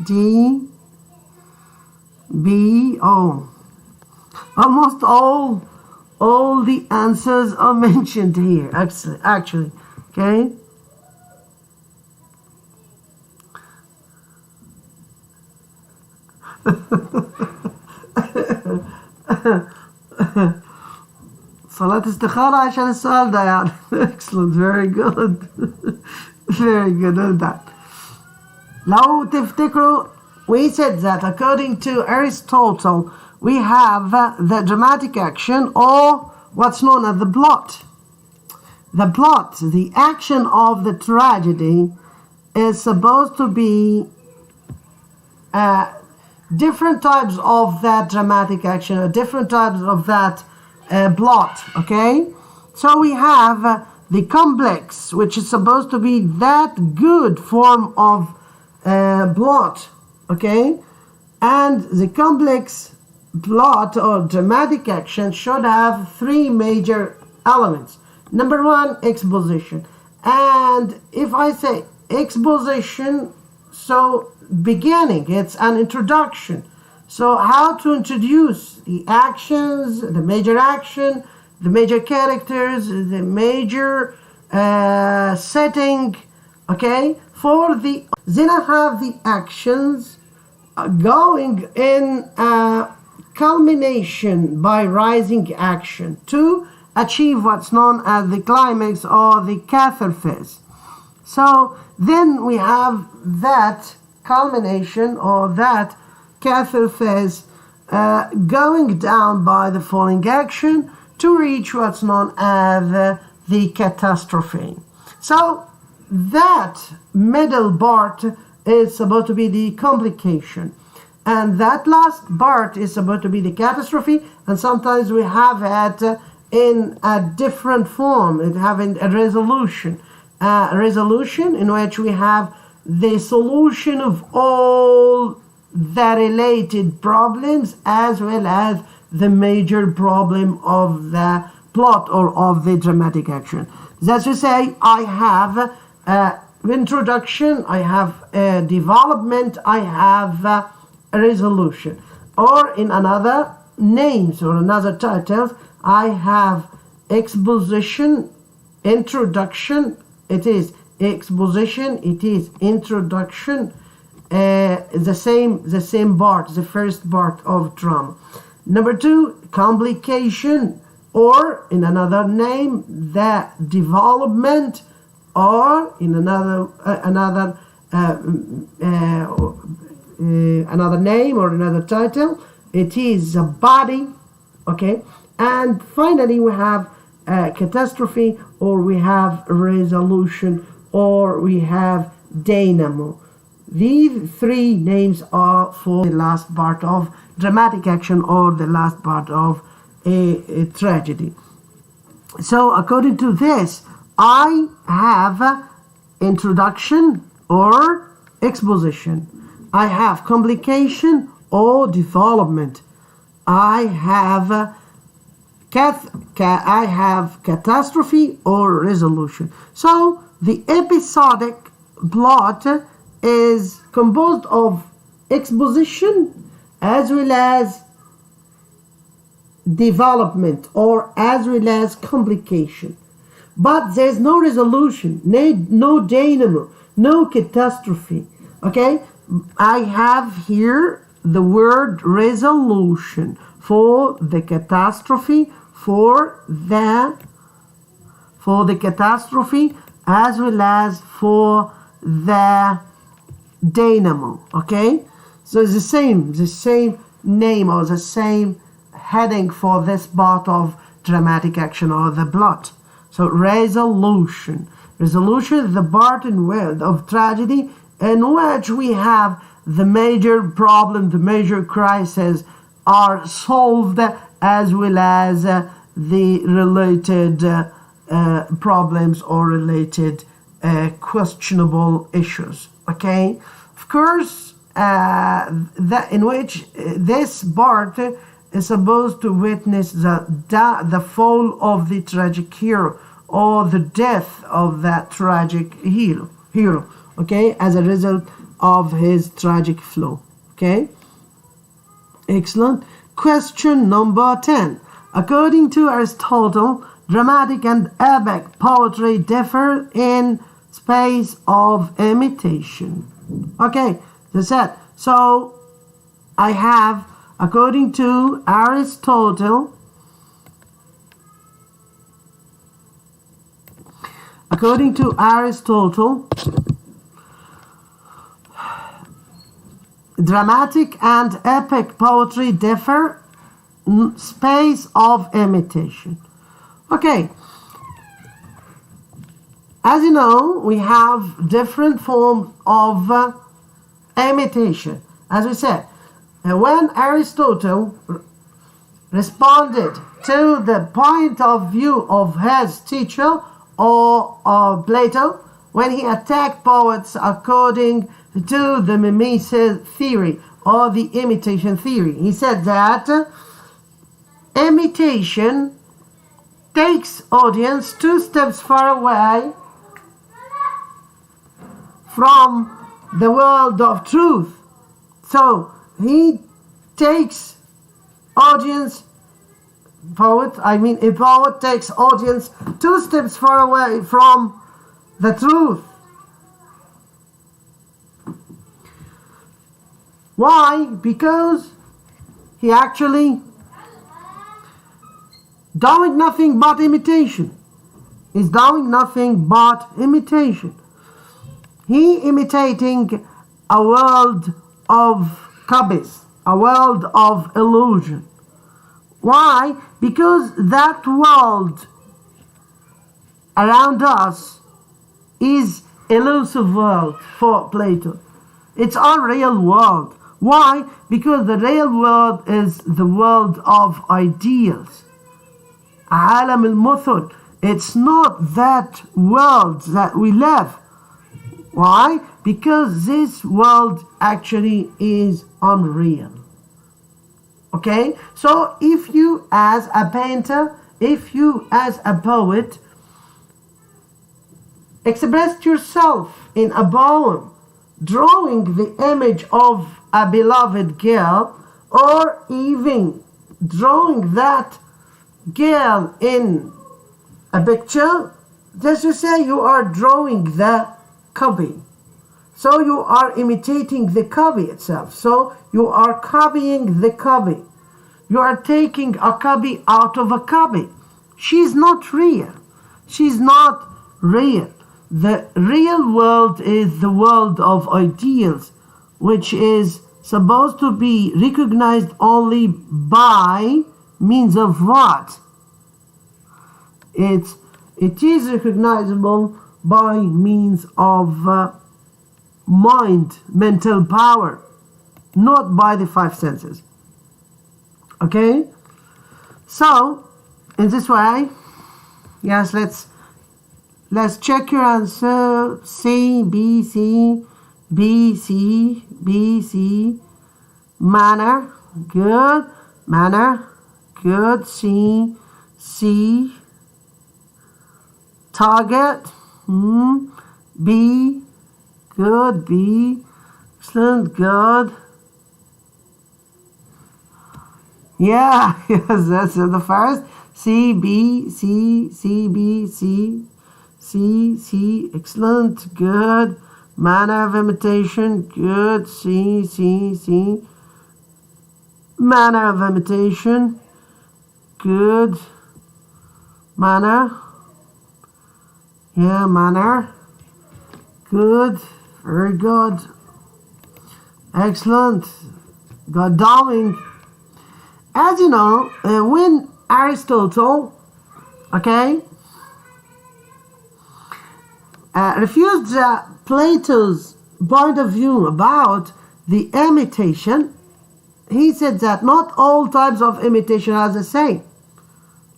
D, B, O. Almost all the answers are mentioned here. Actually, okay. صلاة استخارة عشان السؤال ده يعني. Excellent, very good. Very good on that. لو تفتكروا, we said that according to Aristotle, we have the dramatic action, or what's known as the plot. The plot, the action of the tragedy, is supposed to be different types of that dramatic action, or different types of that plot, okay? So we have the complex, which is supposed to be that good form of plot, okay? And the complex plot or dramatic action should have three major elements. Number one, exposition. And if I say exposition, so beginning, it's an introduction. So how to introduce the actions, the major action, the major characters, the major setting, okay? Then I have the actions going in culmination by rising action to achieve what's known as the climax or the catharsis. So then we have that culmination or that catharsis going down by the falling action to reach what's known as the catastrophe. So that middle part is supposed to be the complication, and that last part is supposed to be the catastrophe, and sometimes we have it in a different form. It having a resolution in which we have the solution of all the related problems as well as the major problem of the plot or of the dramatic action. That's to say, I have introduction, I have development, I have a resolution. Or in another names or another titles, I have exposition, introduction, it is exposition, it is introduction, the same part, the first part of drama. Number two, complication, or in another name, the development, or in another name or another title, it is a body, okay? And finally, we have catastrophe, or we have resolution, or we have dynamo. These three names are for the last part of dramatic action or the last part of a tragedy. So according to this, I have introduction or exposition. I have complication or development. I have catastrophe or resolution. So the episodic plot is composed of exposition as well as development or as well as complication. But there's no resolution, no dynamo, no catastrophe. Okay? I have here the word resolution for the catastrophe, for the catastrophe as well as for the dynamo. Okay? So it's the same name or the same heading for this part of dramatic action or the plot. So resolution is the part of tragedy in which we have the major problem, the major crisis are solved as well as the related problems or related questionable issues. Okay, of course, that in which this part is supposed to witness the fall of the tragic hero or the death of that tragic hero, okay, as a result of his tragic flow. Okay, excellent. Question number 10. According to Aristotle, dramatic and epic poetry differ in space of imitation. Okay, that's it. So I have, according to Aristotle, dramatic and epic poetry differ in space of imitation. Okay, as you know, we have different forms of imitation. As we said, when Aristotle responded to the point of view of his teacher or Plato, when he attacked poets according to the mimesis theory or the imitation theory, he said that imitation takes audience 2 steps far away from the world of truth. So he takes audience, a poet takes audience 2 steps far away from the truth. Why? Because he actually doing nothing but imitation. He's doing nothing but imitation. He imitating a world of copies, a world of illusion. Why? Because that world around us is elusive world for Plato. It's our real world. Why? Because the real world is the world of ideals. عالم المثل. It's not that world that we live. Why? Because this world actually is unreal. Okay? So if you as a painter, if you as a poet expressed yourself in a poem, drawing the image of a beloved girl, or even drawing that girl in a picture, just to say you are drawing the copy. So you are imitating the copy itself. So you are copying the copy. You are taking a copy out of a copy. She's not real. She's not real. The real world is the world of ideals, which is supposed to be recognized only by means of what? It is recognizable by means of mind, mental power, not by the 5 senses. Okay? So, in this way, yes, let's check your answer. C, B, C, B, C, B, C. Manner, good. Manner, good. C, C. Target, B, good. B, excellent, good. Yeah, yes, that's the first. C, B, C, C, B, C, C, C, excellent, good. Manner of imitation, good. C, C, C. Manner of imitation, good. Manner, yeah, manner, good, very good, excellent, good. Downing. As you know, when Aristotle, okay, refused Plato's point of view about the imitation, he said that not all types of imitation are the same.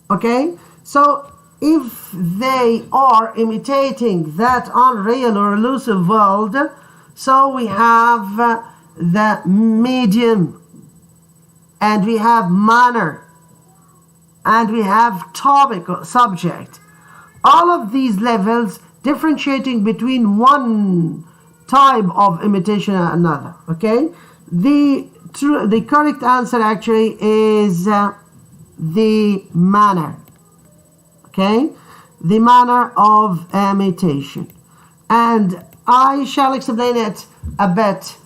Okay, so if they are imitating that unreal or elusive world, so we have the medium, and we have manner, and we have topic or subject. all of these levels differentiating between one type of imitation and another. Okay, the correct answer actually is the manner. Okay, the manner of imitation, and I shall explain it a bit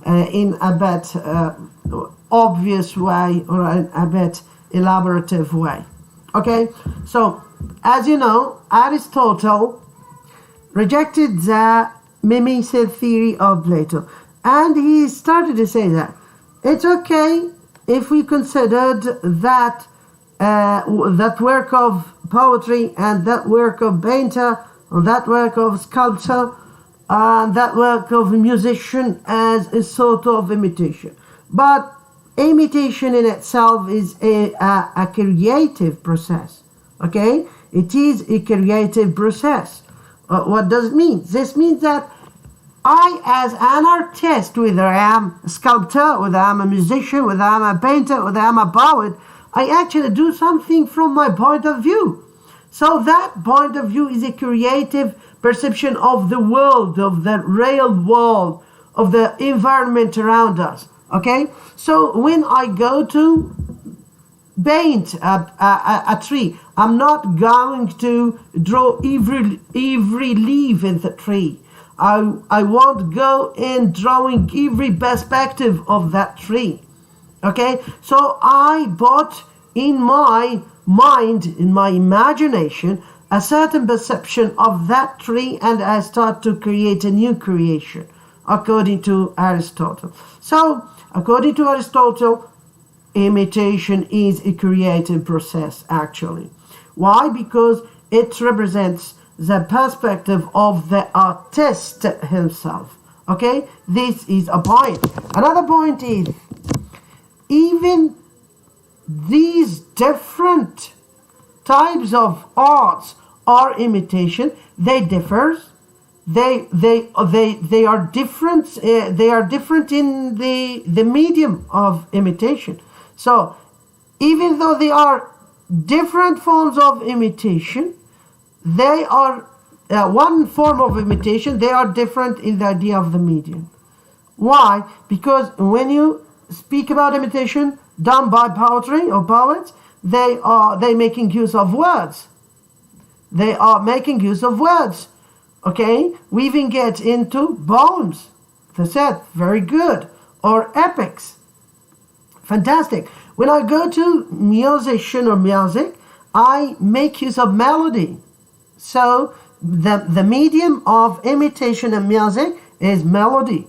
in a bit obvious way, or a bit elaborative way. Okay, so as you know, Aristotle rejected the mimicry theory of Plato, and he started to say that it's okay if we considered that that work of poetry and that work of painter or that work of sculptor and that work of musician as a sort of imitation. But imitation in itself is a creative process. Okay, it is a creative process. What does it mean? This means that I, as an artist, whether I am a sculptor, whether I'm a musician, whether I'm a painter, whether I'm a poet, I actually do something from my point of view. So that point of view is a creative perception of the world, of the real world, of the environment around us. Okay? So when I go to paint a tree, I'm not going to draw every leaf in the tree. I won't go in drawing every perspective of that tree. Okay, so I put in my mind, in my imagination, a certain perception of that tree, and I start to create a new creation, according to Aristotle. So, according to Aristotle, imitation is a creative process, actually. Why? Because it represents the perspective of the artist himself. Okay, this is a point. Another point is, even these different types of arts or imitation, they differ. They are different. They are different in the medium of imitation. So, even though they are different forms of imitation, they are one form of imitation. They are different in the idea of the medium. Why? Because when you speak about imitation done by poetry or poets, they making use of words. They are making use of words. Okay, we even get into poems. That's it. Very good. Or epics. Fantastic. When I go to musician or music, I make use of melody. So the medium of imitation and music is melody.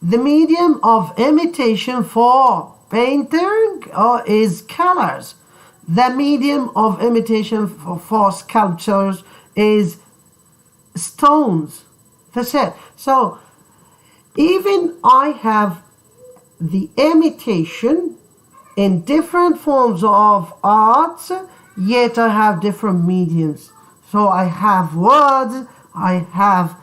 The medium of imitation for painting is colors. The medium of imitation for sculptures is stones. That's it. So even I have the imitation in different forms of arts, yet I have different mediums. So I have words, I have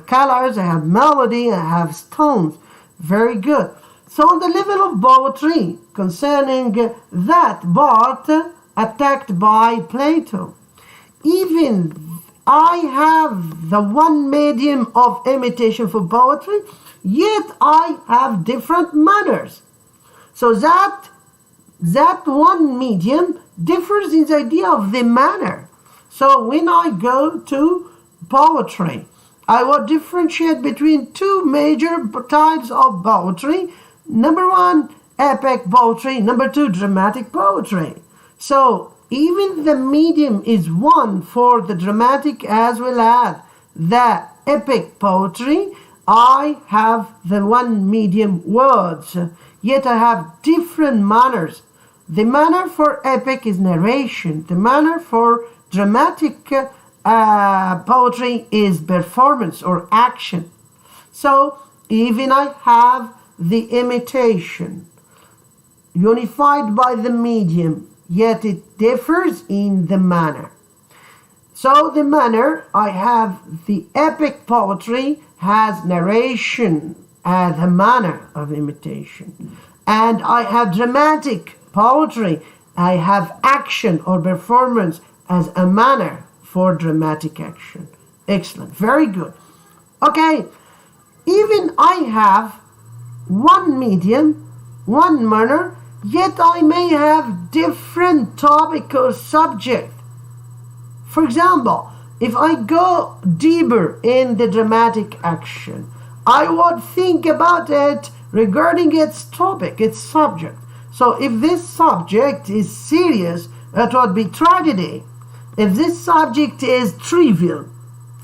colors, I have melody, I have stones. Very good. So on the level of poetry, concerning that part attacked by Plato, even I have the one medium of imitation for poetry, yet I have different manners. So that one medium differs in the idea of the manner. So when I go to poetry, I will differentiate between two major types of poetry. Number one, epic poetry. Number two, dramatic poetry. So even the medium is one for the dramatic as well as the epic poetry. I have the one medium, words, yet I have different manners. The manner for epic is narration. The manner for dramatic poetry is performance or action. So even I have the imitation unified by the medium, yet it differs in the manner. So the manner, I have the epic poetry has narration as a manner of imitation, and I have dramatic poetry I have action or performance as a manner for dramatic action. Excellent. Very good. Okay. Even I have one medium, one manner, yet I may have different topic or subject. For example, if I go deeper in the dramatic action, I would think about it regarding its topic, its subject. So if this subject is serious, it would be tragedy. If this subject is trivial,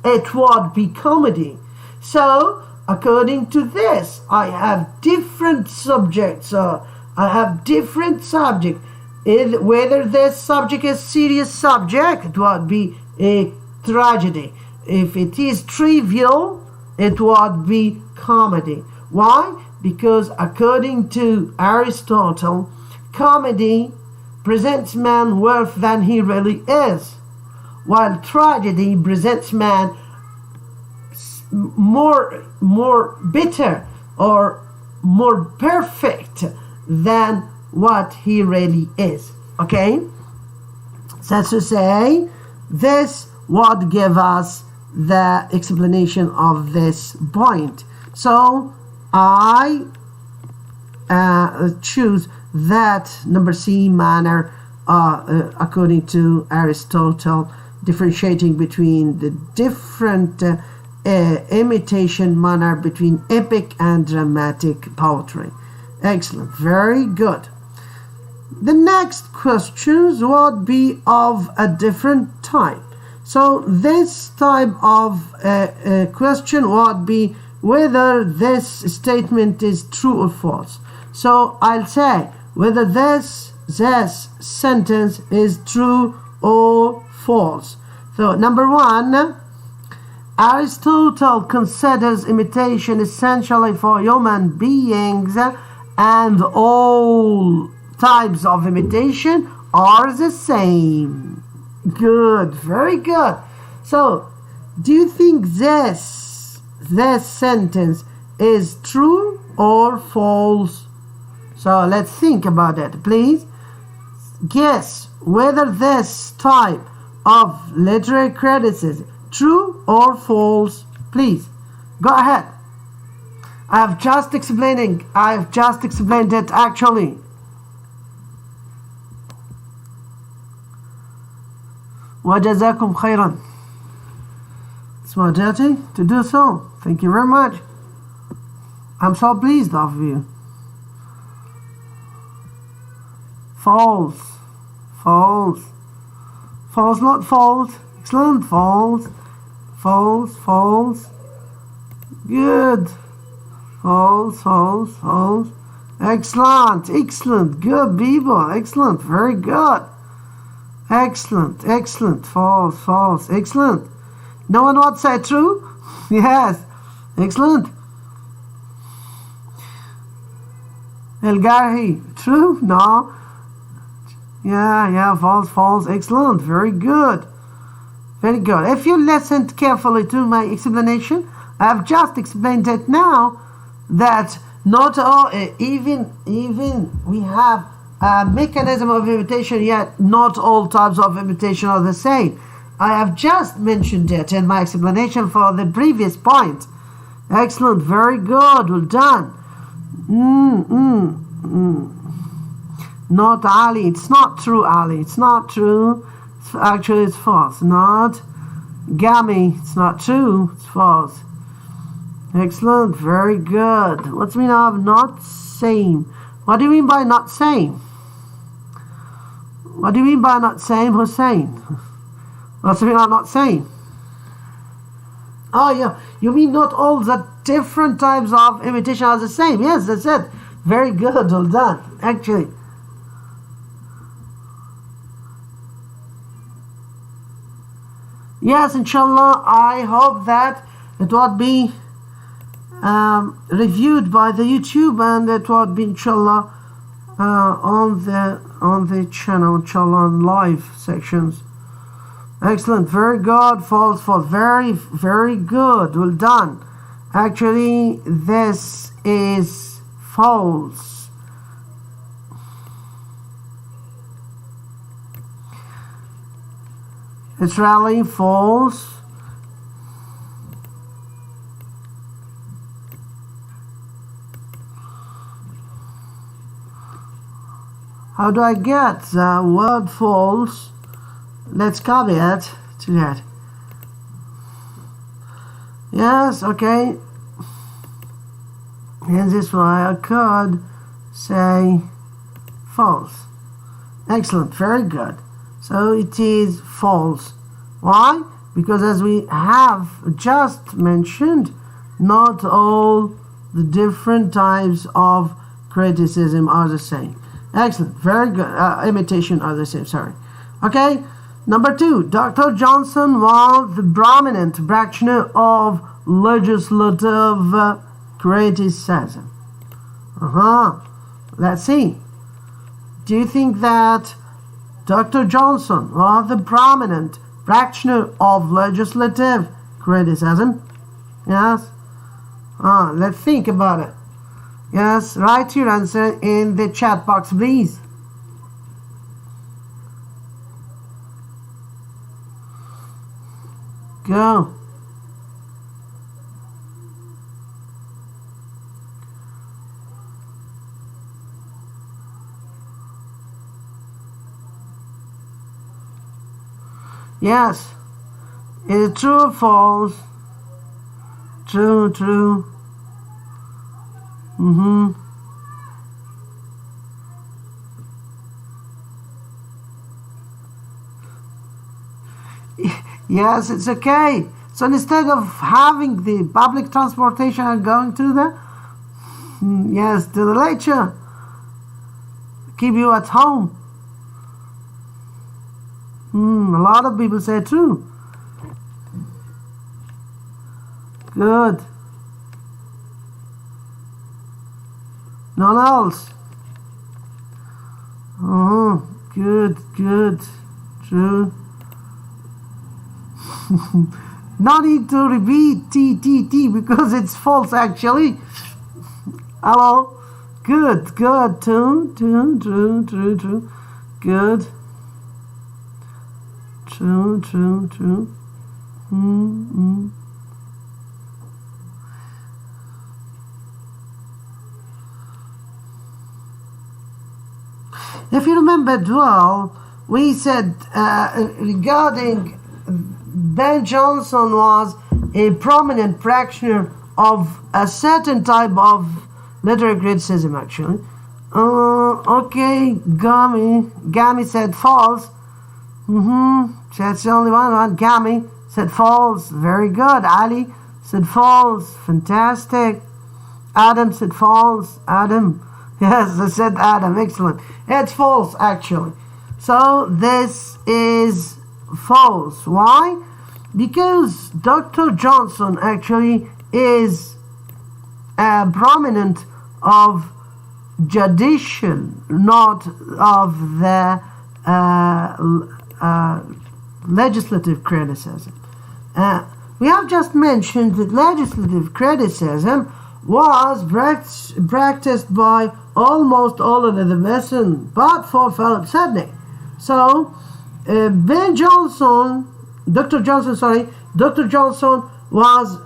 it would be comedy. So according to this, I have different subjects. So I have different subject. Whether this subject is serious subject, it would be a tragedy. If it is trivial, it would be comedy. Why? Because according to Aristotle, comedy presents man worse than he really is, while tragedy presents man more bitter or more perfect than what he really is. Okay? That's to say, this would give us the explanation of this point. So I choose that number C, manner, according to Aristotle, differentiating between the different imitation manner between epic and dramatic poetry. Excellent. Very good. The next questions would be of a different type. So this type of question would be whether this statement is true or false. So I'll say whether this sentence is true or false. So number one, Aristotle considers imitation essentially for human beings, and all types of imitation are the same. Good, very good. So, do you think this sentence is true or false? So, let's think about it, please. Guess whether this type of literary criticism true or false, please. Go ahead. I've just explained it actually. وجزاكم خيرا. It's my duty to do so. Thank you very much. I'm so pleased of you. False. False. False, not false. Excellent. False. False. False. Good. False. False. False. Excellent. Excellent. Good people. Excellent. Very good. Excellent. Excellent. False. False. Excellent. No one would say true? Yes. Excellent. El-Garhi. True? No. Yeah. False. False. Excellent. Very good. Very good. If you listened carefully to my explanation, I have just explained it now that not all, even we have a mechanism of imitation, yet not all types of imitation are the same. I have just mentioned it in my explanation for the previous point. Excellent. Very good. Well done. Not Ali. It's not true, Ali. It's not true. Actually, it's false. Not Gami. It's not true. It's false. Excellent. Very good. What's the meaning of not same? What do you mean by not same? What do you mean by not same, Hussein? What's the meaning of not same? Oh, yeah. You mean not all the different types of imitation are the same? Yes, that's it. Very good. Well done. Actually. Yes, inshallah, I hope that it would be reviewed by the YouTube, and it would be inshallah on the channel, inshallah, on live sections. Excellent. Very good. False. Very, very good. Well done. Actually, this is false. It's really false. How do I get the word false? Let's copy it to that. Yes, okay. And this way I could say false. Excellent, very good. So it is false. Why? Because as we have just mentioned, not all the different types of criticism are the same. Excellent, very good. Imitation are the same, sorry. Okay, number 2. Dr. Johnson was the prominent practitioner of legislative criticism. Let's see. Do you think that Dr. Johnson was the prominent practitioner of legislative criticism? Yes? Let's think about it. Yes, write your answer in the chat box, please. Go. Yes. Is it true or false? True, true. Yes, it's okay. So instead of having the public transportation and going to the yes, to the lecture, keep you at home. A lot of people say true. Good. None else. Good, good, true. No need to repeat T because it's false actually. Hello. Good, good, true. Good. True. If you remember well, we said regarding Ben Jonson was a prominent practitioner of a certain type of literary criticism actually. Okay, Gami said false. That's the only one. Gami said false. Very good. Ali said false. Fantastic. Adam said false. Adam. Yes, I said Adam. Excellent. It's false, actually. So this is false. Why? Because Dr. Johnson actually is a prominent of judicial, not of the legislative criticism. We have just mentioned that legislative criticism was practiced by almost all of the medicine, but for Philip Sidney. So, Dr. Johnson was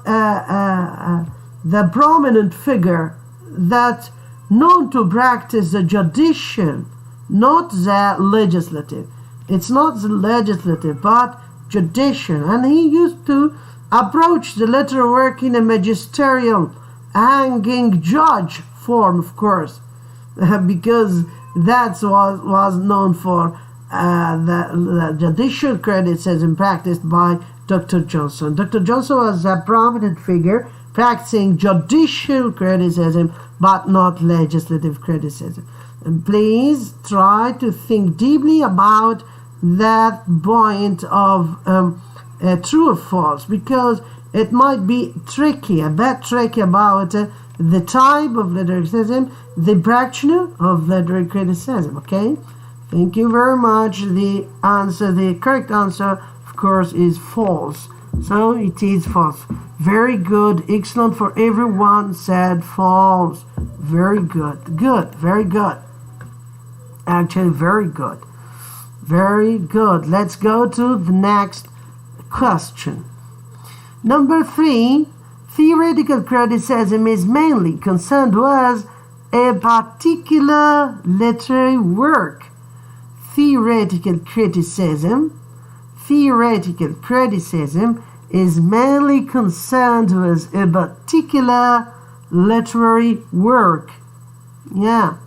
the prominent figure that known to practice the judicial, not the legislative. It's not the legislative, but judicial. And he used to approach the literary work in a magisterial, hanging judge form, of course, because that was known for the judicial criticism practiced by Dr. Johnson. Dr. Johnson was a prominent figure practicing judicial criticism, but not legislative criticism. And please try to think deeply about that point of true or false, because it might be tricky, a bit tricky about the type of literary criticism, the practitioner of literary criticism. Okay, thank you very much. The correct answer, of course, is false. So it is false. Very good, excellent for everyone said false. Very good, very good. Actually, very good. Very good. Let's go to the next question. Number 3, theoretical criticism is mainly concerned with a particular literary work. Theoretical criticism is mainly concerned with a particular literary work. Yeah.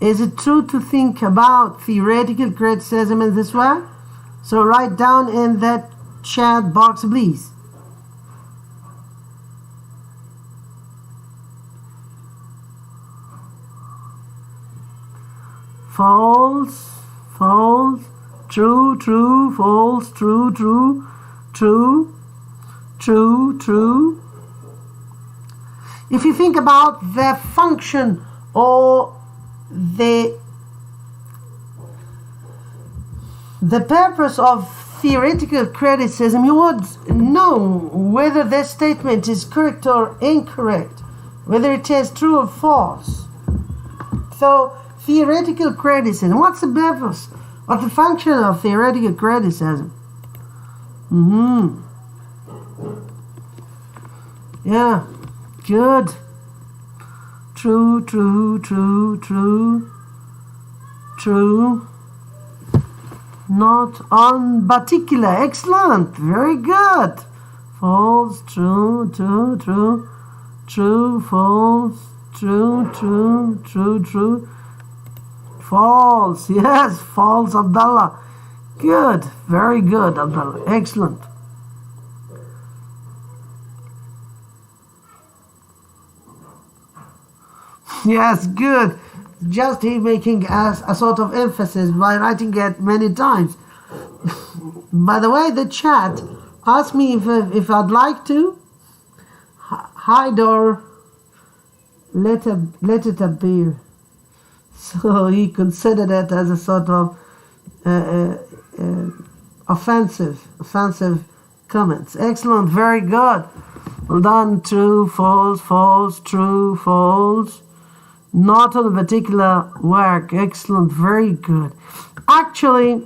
Is it true to think about theoretical criticism in this way? So write down in that chat box, please. False, false, true, true, false, true, true, true, true, true. If you think about the function or the purpose of theoretical criticism, you would know whether this statement is correct or incorrect, whether it is true or false. So theoretical criticism, what's the purpose? What's the function of theoretical criticism? Yeah, good. True, true, true, true, true. Not on particular. Excellent. Very good. False, true, true, true, true, false, true, true, true, true. False. Yes, false, Abdullah. Good. Very good, Abdullah. Excellent. Yes, good. Just he making a sort of emphasis by writing it many times. By the way, the chat asked me if I'd like to hide or let it appear. So he considered it as a sort of offensive comments. Excellent, very good. Well done. True, false, false, true, false. Not on a particular work. Excellent, very good. Actually,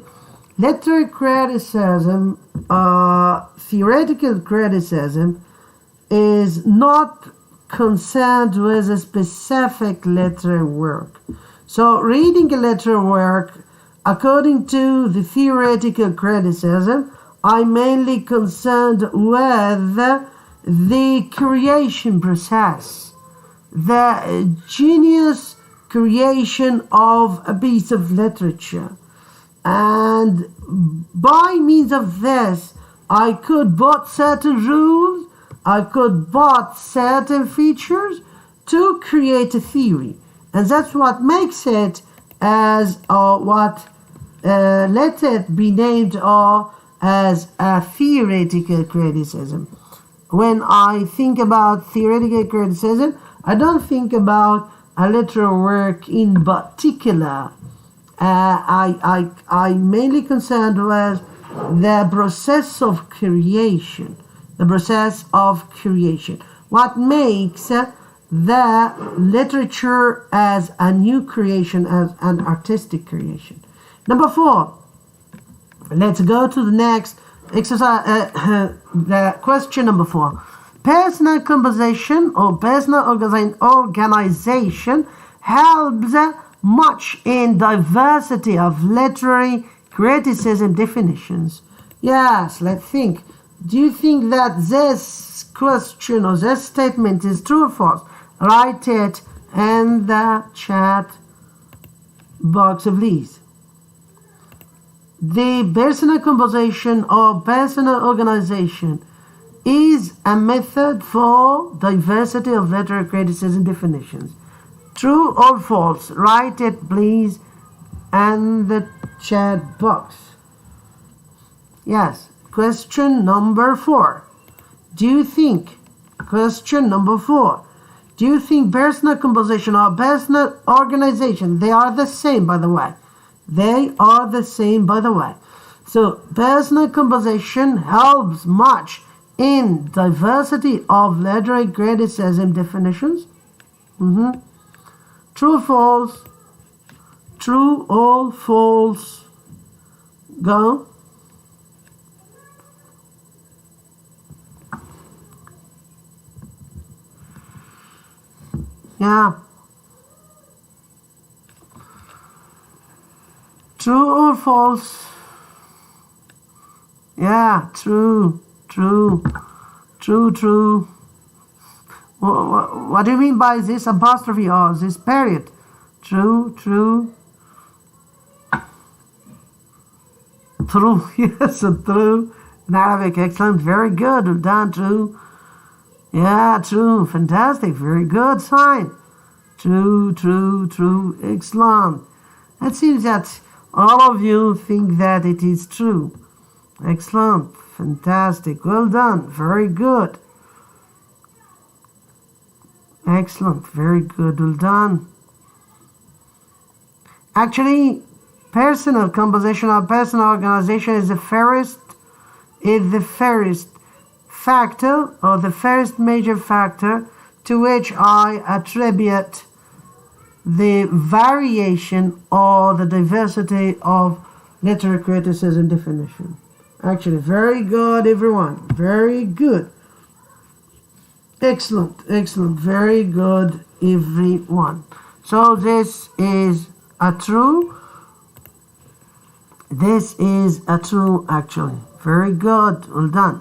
literary criticism, theoretical criticism, is not concerned with a specific literary work. So reading a literary work, according to the theoretical criticism, I'm mainly concerned with the creation process, the genius creation of a piece of literature. And by means of this, I could put certain rules, I could put certain features to create a theory. And that's what makes it as let it be named as a theoretical criticism. When I think about theoretical criticism, I don't think about a literary work in particular. I'm mainly concerned with the process of creation. The process of creation. What makes the literature as a new creation, as an artistic creation. Number 4. Let's go to the next exercise. The question number 4. Personal composition or personal organization helps much in diversity of literary criticism definitions. Yes, let's think. Do you think that this question or this statement is true or false? Write it in the chat box, please. The personal composition or personal organization is a method for diversity of literary criticism definitions. True or false? Write it, please, in the chat box. Yes. Question number 4. Do you think, question number 4, do you think personal composition or personal organization, they are the same, by the way. They are the same, by the way. So, personal composition helps much in diversity of literary criticism definitions. True or false? True or false? Go. Yeah. True or false? Yeah, true, true, true, true. What do you mean by this apostrophe or this period? True, true. True, yes, true. In Arabic, excellent, very good, well done, true. Yeah, true, fantastic, very good sign. True, true, true, excellent. It seems that all of you think that it is true. Excellent, fantastic, well done, very good. Excellent, very good, well done. Actually, personal composition or personal organization is the first factor or the first major factor to which I attribute the variation or the diversity of literary criticism definition. Actually, very good, everyone. Very good. Excellent, excellent. Very good, everyone. So this is a true. This is a true, actually. Very good. Well done.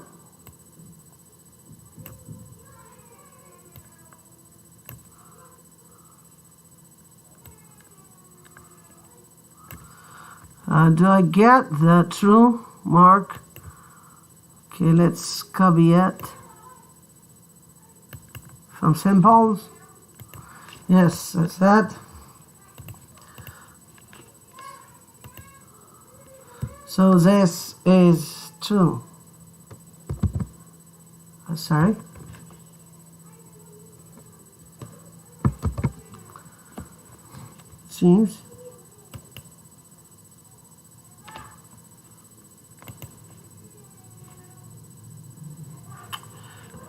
Do I get the true mark? Okay, let's copy it. Some symbols. Yes, that's that. So this is true. Sorry. Seems.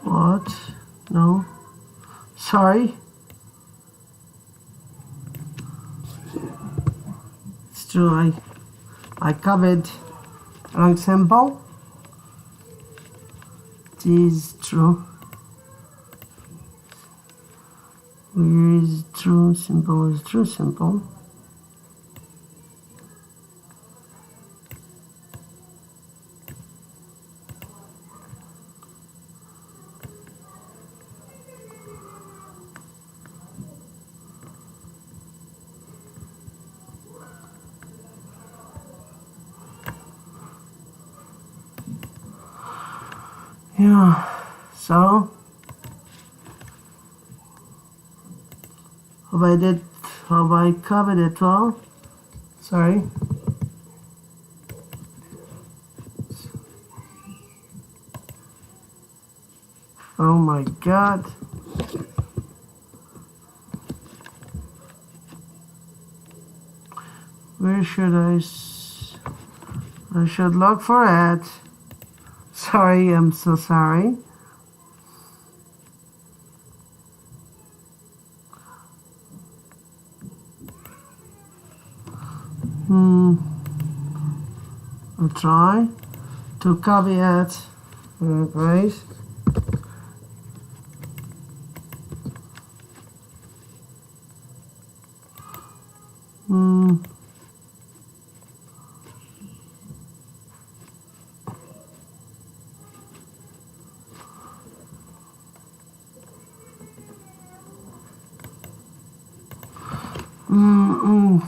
What? No. Sorry. It's true. I covered wrong symbol. It is true. Where is true symbol? Is true symbol? Yeah, so have I covered it well? Sorry. Oh my God. Where should I should look for it. Sorry, I'm so sorry. I'll try to copy it. Right.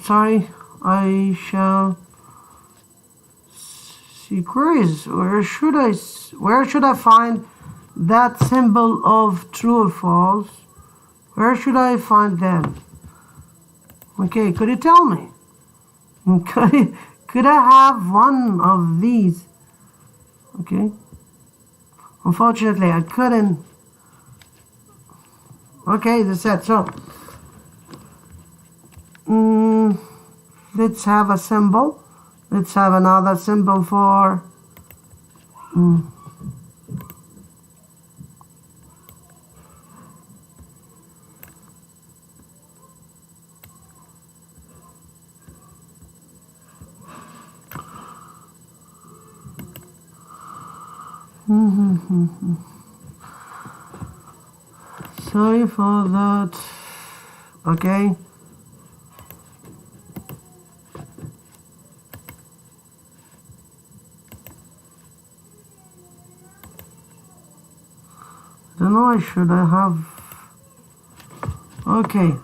Sorry, I shall see queries. Where should I find that symbol of true or false? Where should I them? Okay, could you tell me? Could I have one of these? Okay. Unfortunately, I couldn't. Okay, that's it. So, let's have a symbol. Let's have another symbol for Sorry for that. Okay. I don't know, should I have... Okay.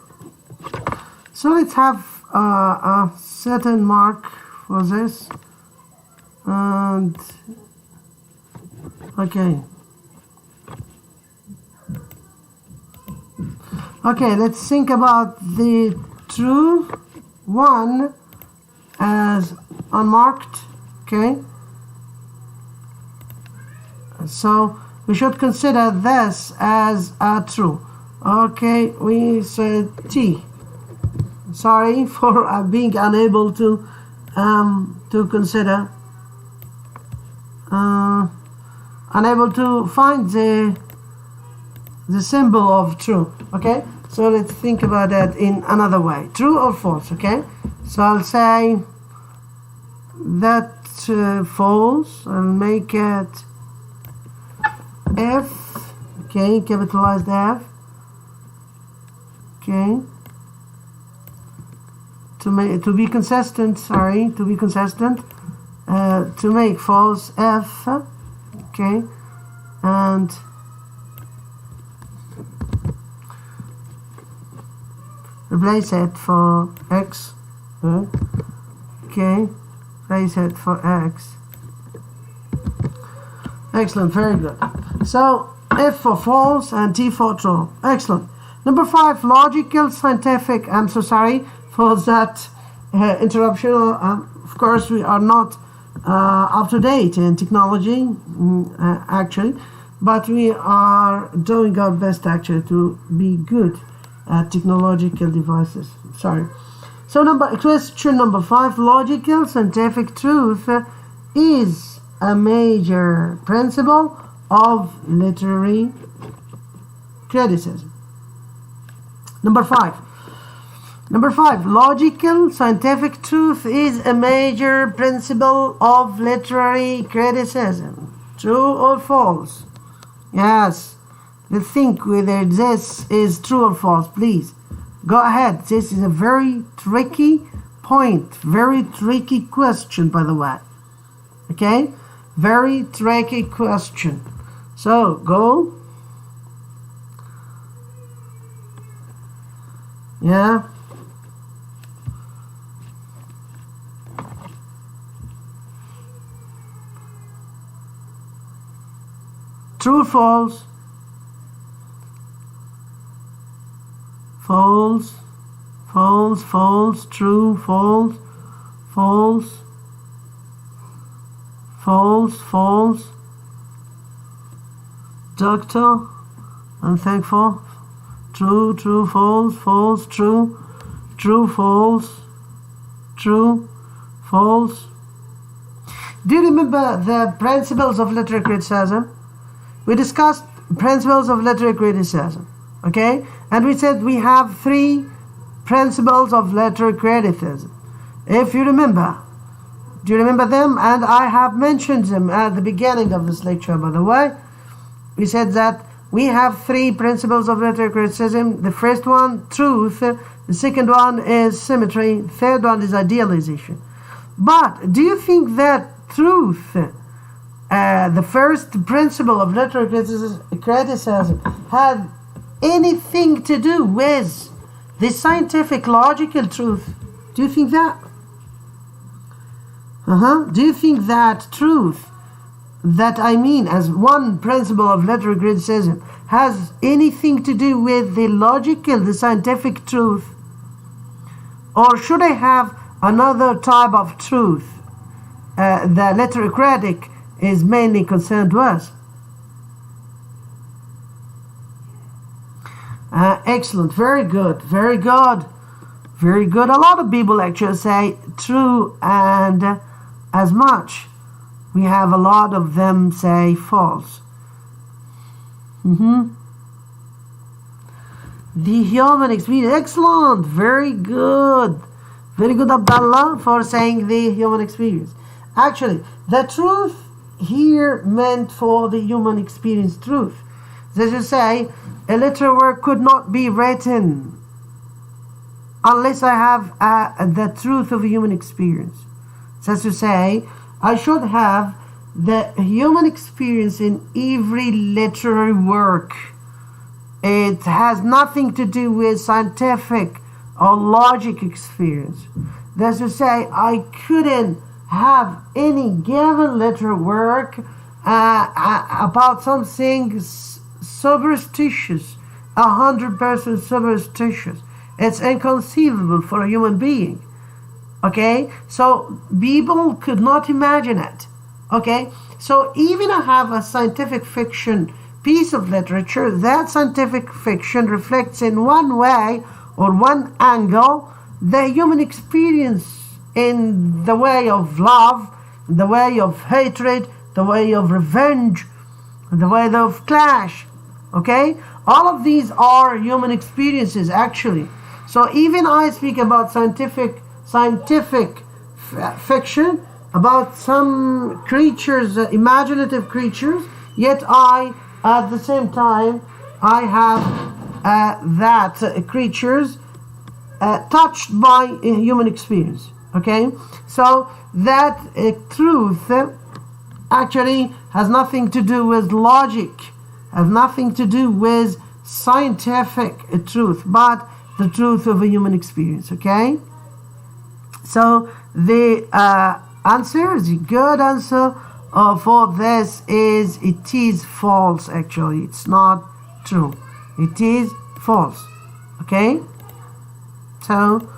So let's have a certain mark for this. And... Okay. Okay, let's think about the true one as unmarked. Okay. So we should consider this as a true. Okay, we said T. Sorry for being unable to consider, unable to find the symbol of true. Okay, so let's think about that in another way. True or false? Okay, so I'll say that false. I'll make it F. Okay, capitalize the F. Okay, to be consistent, to make false F. Okay, and replace it for X. Okay, replace it for X. Excellent, very good. So F for false and T for true. Excellent. Number 5, logical, scientific. I'm so sorry for that interruption. Of course, we are not up to date in technology, actually, but we are doing our best actually to be good at technological devices. Sorry. So question number 5, logical, scientific truth is a major principle of literary criticism. Number 5, logical, scientific truth is a major principle of literary criticism. True or false? Yes. Let's think whether this is true or false, please. Go ahead. This is a very tricky point, very tricky question, by the way. Okay? Very tricky question. So, go. Yeah. True or false? False. False, false, true, false, false, false, false. Doctor, I'm thankful. True, true, false, false, true, true, false, true, false. Do you remember the principles of literary criticism? We discussed principles of literary criticism, okay? And we said we have 3 principles of literary criticism. If you remember, do you remember them? And I have mentioned them at the beginning of this lecture, by the way. We said that we have 3 principles of literary criticism. The first one, truth. The second one is symmetry. The third one is idealization. But do you think that truth, the first principle of literary criticism, had anything to do with the scientific logical truth? Do you think that? Do you think that truth, that I mean as one principle of literary criticism, has anything to do with the logical, the scientific truth? Or should I have another type of truth the literary critic is mainly concerned with? Excellent, very good, very good, very good. A lot of people actually say true, and as much we have a lot of them say false. The human experience. Excellent, very good, Abdullah, for saying the human experience. Actually, the truth here meant for the human experience truth. As you say, a literary work could not be written unless I have the truth of a human experience. So as to say, I should have the human experience in every literary work. It has nothing to do with scientific or logic experience. That's to say, I couldn't have any given literary work about something superstitious, 100% superstitious. It's inconceivable for a human being. Okay, so people could not imagine it. Okay, so even I have a scientific fiction piece of literature, that scientific fiction reflects in one way or one angle the human experience in the way of love, the way of hatred, the way of revenge, the way of clash. Okay, all of these are human experiences actually. So even I speak about scientific fiction, about some creatures, imaginative creatures, yet I, at the same time, I have that creatures touched by human experience. Okay, so that truth actually has nothing to do with logic, has nothing to do with scientific truth, but the truth of a human experience. Okay, so the answer, the good answer for this is it is false. Actually, it's not true. It is false. Okay, so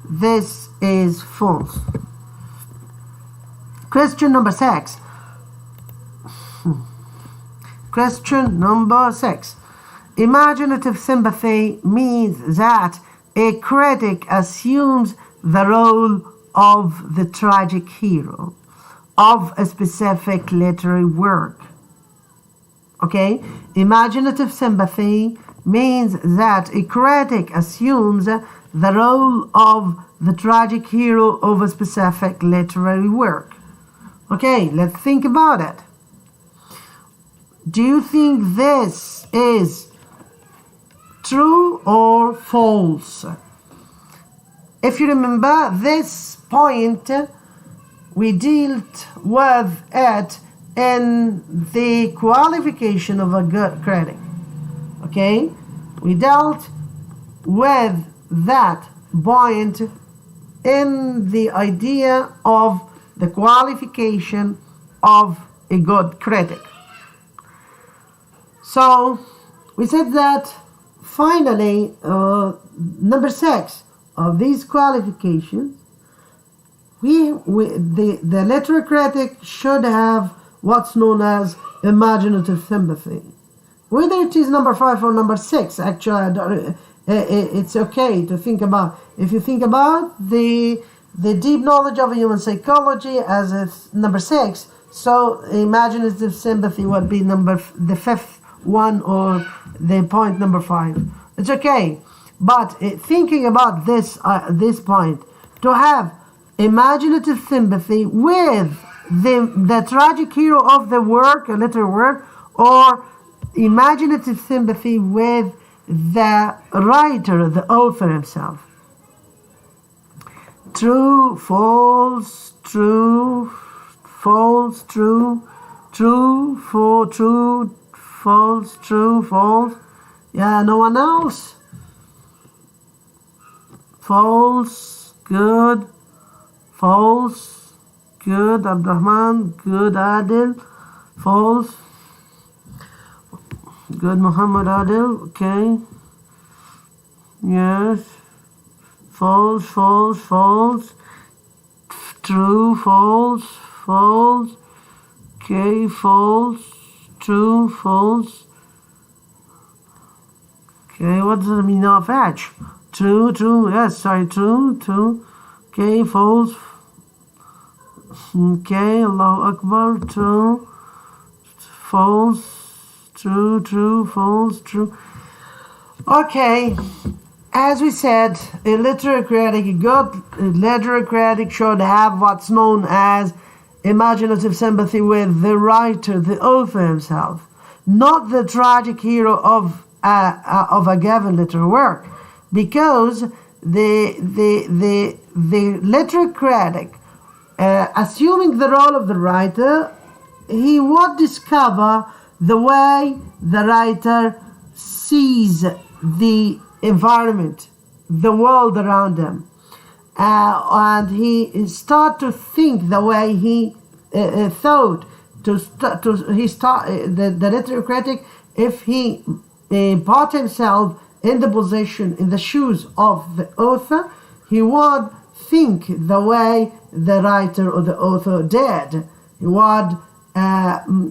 this is false. Question number 6. Question number 6. Imaginative sympathy means that a critic assumes the role of the tragic hero of a specific literary work. Okay? Imaginative sympathy means that a critic assumes the role of the tragic hero of a specific literary work. Okay, let's think about it. Do you think this is true or false? If you remember this point, we dealt with it in the qualification of a good critic. Okay, we dealt with that point in the idea of the qualification of a good critic. So we said that finally number 6 of these qualifications, the literary critic should have what's known as imaginative sympathy. Whether it is number 5 or number 6, actually, it's okay to think about. If you think about the deep knowledge of human psychology as it's number 6, so imaginative sympathy would be the 5th one or the point number 5. It's okay, but thinking about this point, to have imaginative sympathy with the tragic hero of the work, a literary work, or imaginative sympathy with the writer, the author himself. True, false, true, false, true, true, true, false, true, false. Yeah, no one else? False, good, false, good, Abdurrahman, good, Adil, false, good, Muhammad Adil, okay, yes, false, false, false, true, false, false, okay, false, true, false, okay, what does it mean of edge? True, true, yes, sorry, true, true, okay, false, okay, Allahu Akbar, true, false, true, true, false, true. Okay, as we said, a good literary critic should have what's known as imaginative sympathy with the writer, the author himself, not the tragic hero of a given literary work, because the literary critic, assuming the role of the writer, he would discover the way the writer sees the environment, the world around him, and he start to think the way he thought. The literary critic, if he put himself in the position, in the shoes of the author, he would think the way the writer or the author did. He would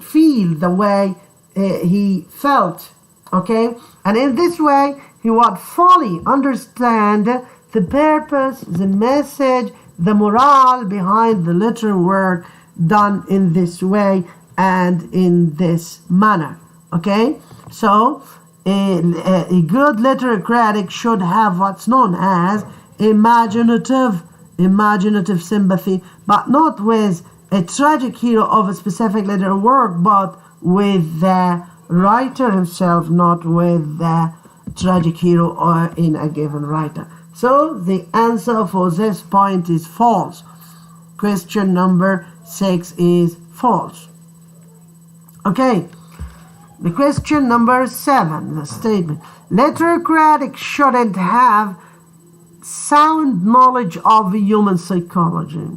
feel the way he felt, okay? And in this way, he would fully understand the purpose, the message, the morale behind the literary work done in this way and in this manner, okay? So, a good literary critic should have what's known as imaginative sympathy, but not with a tragic hero of a specific literary work, but with the writer himself, not with the tragic hero or in a given writer. So the answer for this point is false. Question number 6 is false. Okay. The question number 7, the statement. Literary critics shouldn't have sound knowledge of human psychology.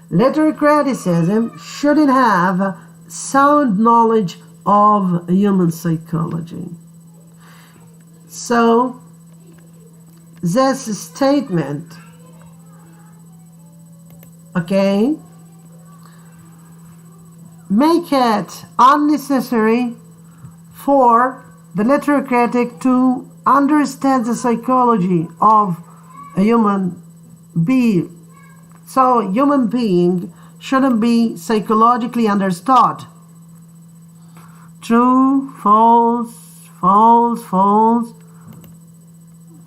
Literary criticism shouldn't have sound knowledge of human psychology. So, this statement, okay, make it unnecessary for the literary critic to understand the psychology of a human being. So, human being shouldn't be psychologically understood. True, false, false, false,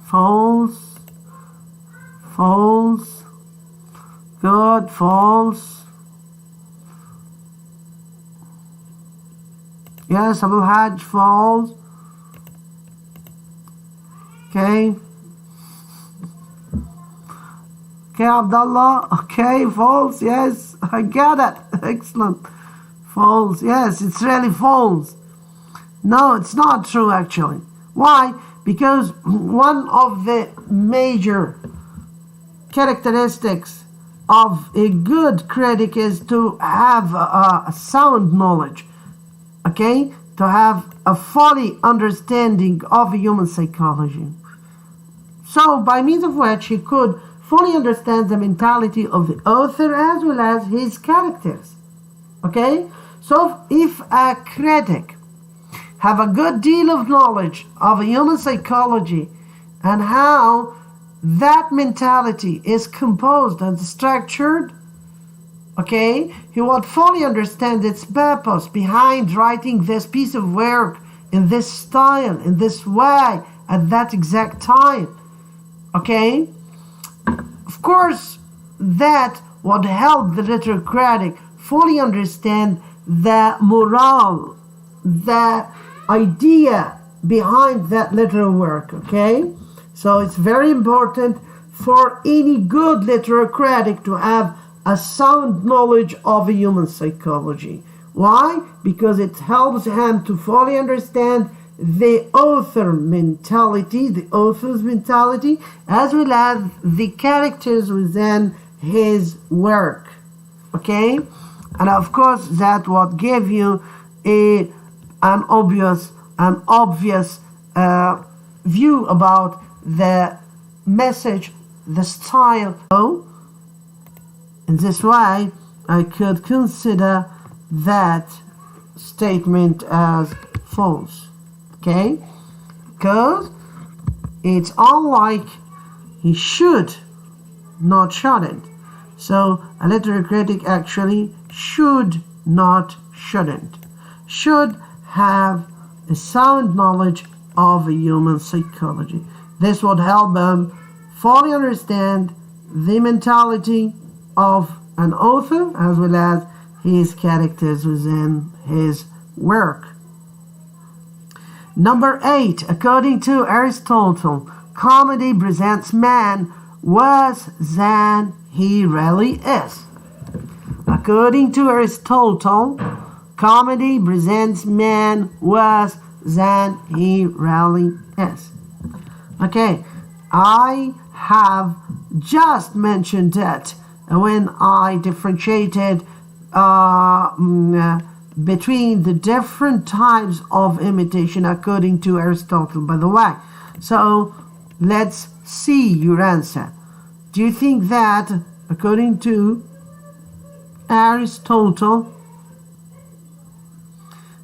false, false, good, false. Yes, Abul Hajj, false. Okay. Okay, Abdullah. Okay, false. Yes, I get it. Excellent. False. Yes, it's really false. No, it's not true actually. Why? Because one of the major characteristics of a good critic is to have a sound knowledge. Okay? To have a fully understanding of human psychology. So, by means of which he could fully understand the mentality of the author as well as his characters. Okay? So, if a critic have a good deal of knowledge of human psychology and how that mentality is composed and structured, okay, he would fully understand its purpose behind writing this piece of work in this style, in this way, at that exact time. Okay? Of course, that would help the literary critic fully understand the morale, the idea behind that literary work. Okay? So it's very important for any good literary critic to have a sound knowledge of human psychology. Why? Because it helps him to fully understand the author's mentality, as well as the characters within his work. Okay? And of course, that would give you an obvious view about the message, the style. So, in this way, I could consider that statement as false. Okay? Because it's unlike he should, not shouldn't. So a literary critic actually should, not shouldn't. Should have a sound knowledge of human psychology. This would help them fully understand the mentality of an author as well as his characters within his work. Number 8, according to Aristotle, comedy presents man worse than he really is. According to Aristotle, comedy presents man worse than he really is. Okay, I have just mentioned it when I differentiated between the different types of imitation according to Aristotle, by the way. So let's see your answer. Do you think that according to Aristotle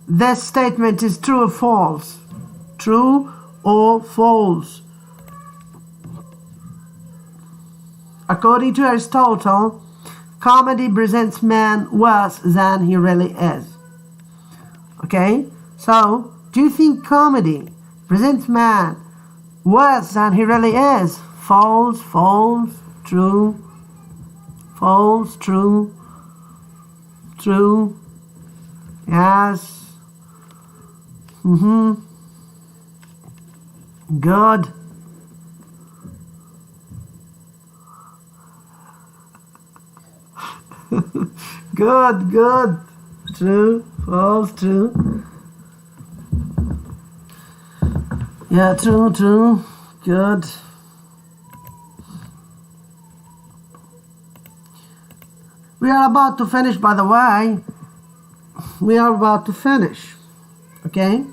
this statement is true or false? True or false? According to Aristotle, comedy presents man worse than he really is. Okay, so do you think comedy presents man worse than he really is? False, false, true, false, true, true, yes, good. Good, good. True, false, true. Yeah, true, true. Good. We are about to finish, by the way. We are about to finish. Okay?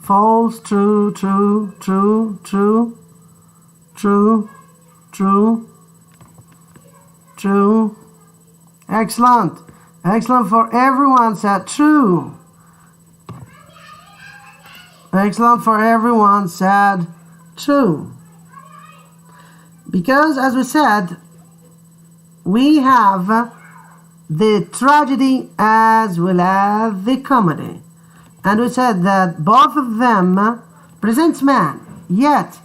False, true, true, true, true, true, true. True. Excellent. Excellent for everyone said true. Excellent for everyone said true. Because as we said, we have the tragedy as well as the comedy. And we said that both of them presents man, yet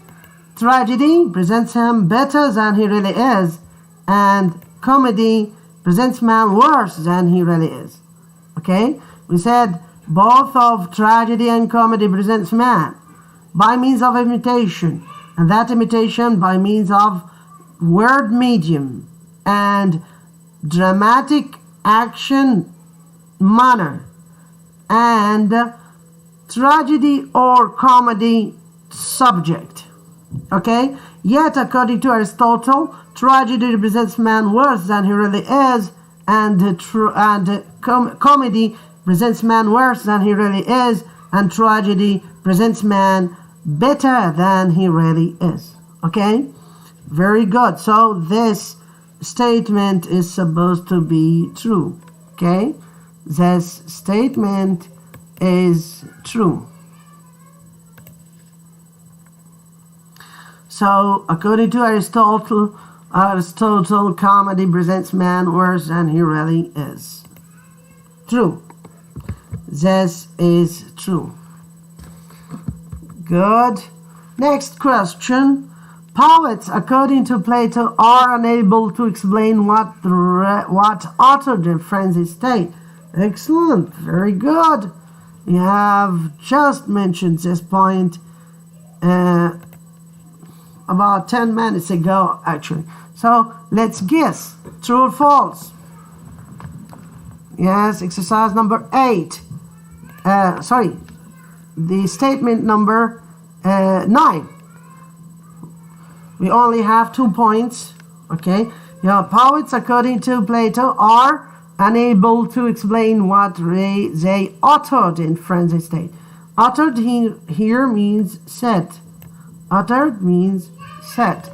tragedy presents him better than he really is, and comedy presents man worse than he really is. Okay? We said both of tragedy and comedy presents man by means of imitation, and that imitation by means of word medium and dramatic action manner, and tragedy or comedy subject. Okay? Yet according to Aristotle, tragedy represents man worse than he really is, and comedy presents man worse than he really is, and tragedy presents man better than he really is. Okay? Very good. So this statement is supposed to be true. Okay? This statement is true. So according to Aristotle, comedy presents man worse than he really is. True. This is true. Good. Next question. Poets, according to Plato, are unable to explain what uttered the frenzied state. Excellent. Very good. We have just mentioned this point about 10 minutes ago, actually. So let's guess. True or false? Yes, exercise number 8. The statement number 9. We only have 2 points. Okay. Poets, according to Plato, are unable to explain what they uttered in frenzied state. Uttered here means said. Uttered means said.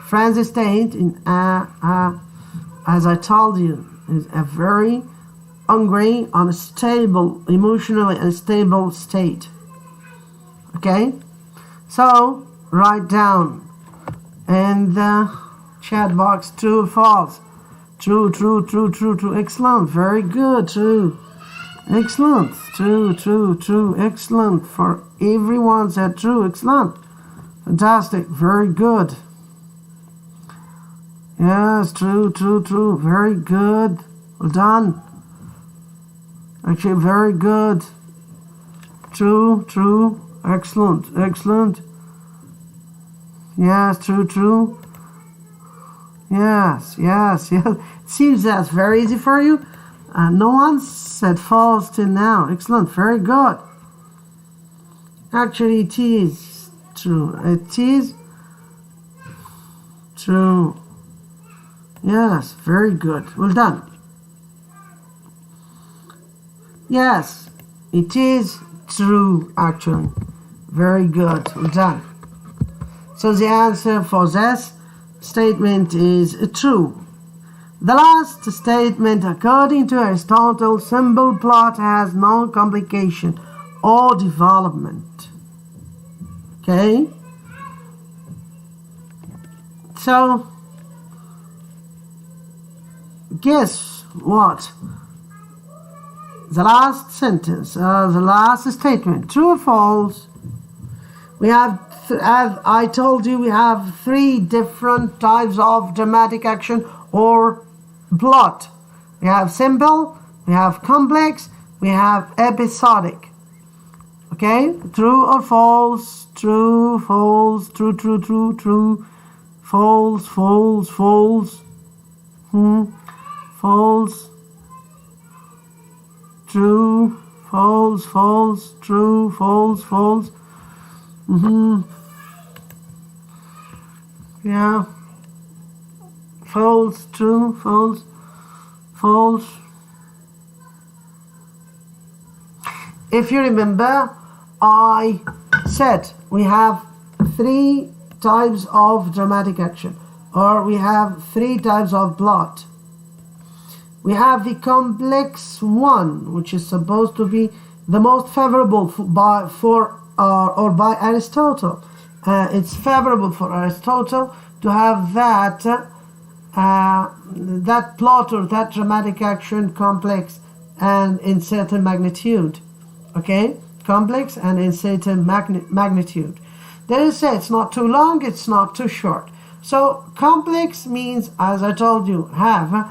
Frenzied state, as I told you, is a very hungry, unstable, emotionally unstable state. Okay? So, write down in the chat box true or false. True, true, true, true, true. Excellent. Very good. True. Excellent. True, true, true. Excellent. For everyone said true. Excellent. Fantastic. Very good. Yes, true, true, true. Very good. Well done. Actually, very good. True, true. Excellent, excellent. Yes, true, true. Yes, yes, yes. It seems that's very easy for you. No one said false till now. Excellent, very good. Actually, it is true. It is true. Yes, very good. Well done. Yes, it is true, actually. Very good. Well done. So the answer for this statement is true. The last statement, according to Aristotle, simple plot has no complication or development. Okay? So, guess what? The last sentence, the last statement, true or false? We have, as I told you, we have three different types of dramatic action or plot. We have simple, we have complex, we have episodic. Okay? True or false? True, false, true, true, true, true. False, false, false. False. True, false, false, true, false, false. Yeah. False, true, false, false. If you remember, I said we have three types of dramatic action, or we have three types of plot. We have the complex one, which is supposed to be the most favorable by Aristotle. It's favorable for Aristotle to have that plot or that dramatic action complex and in certain magnitude. Okay, complex and in certain magnitude. Then it says it's not too long, it's not too short. So complex means, as I told you, have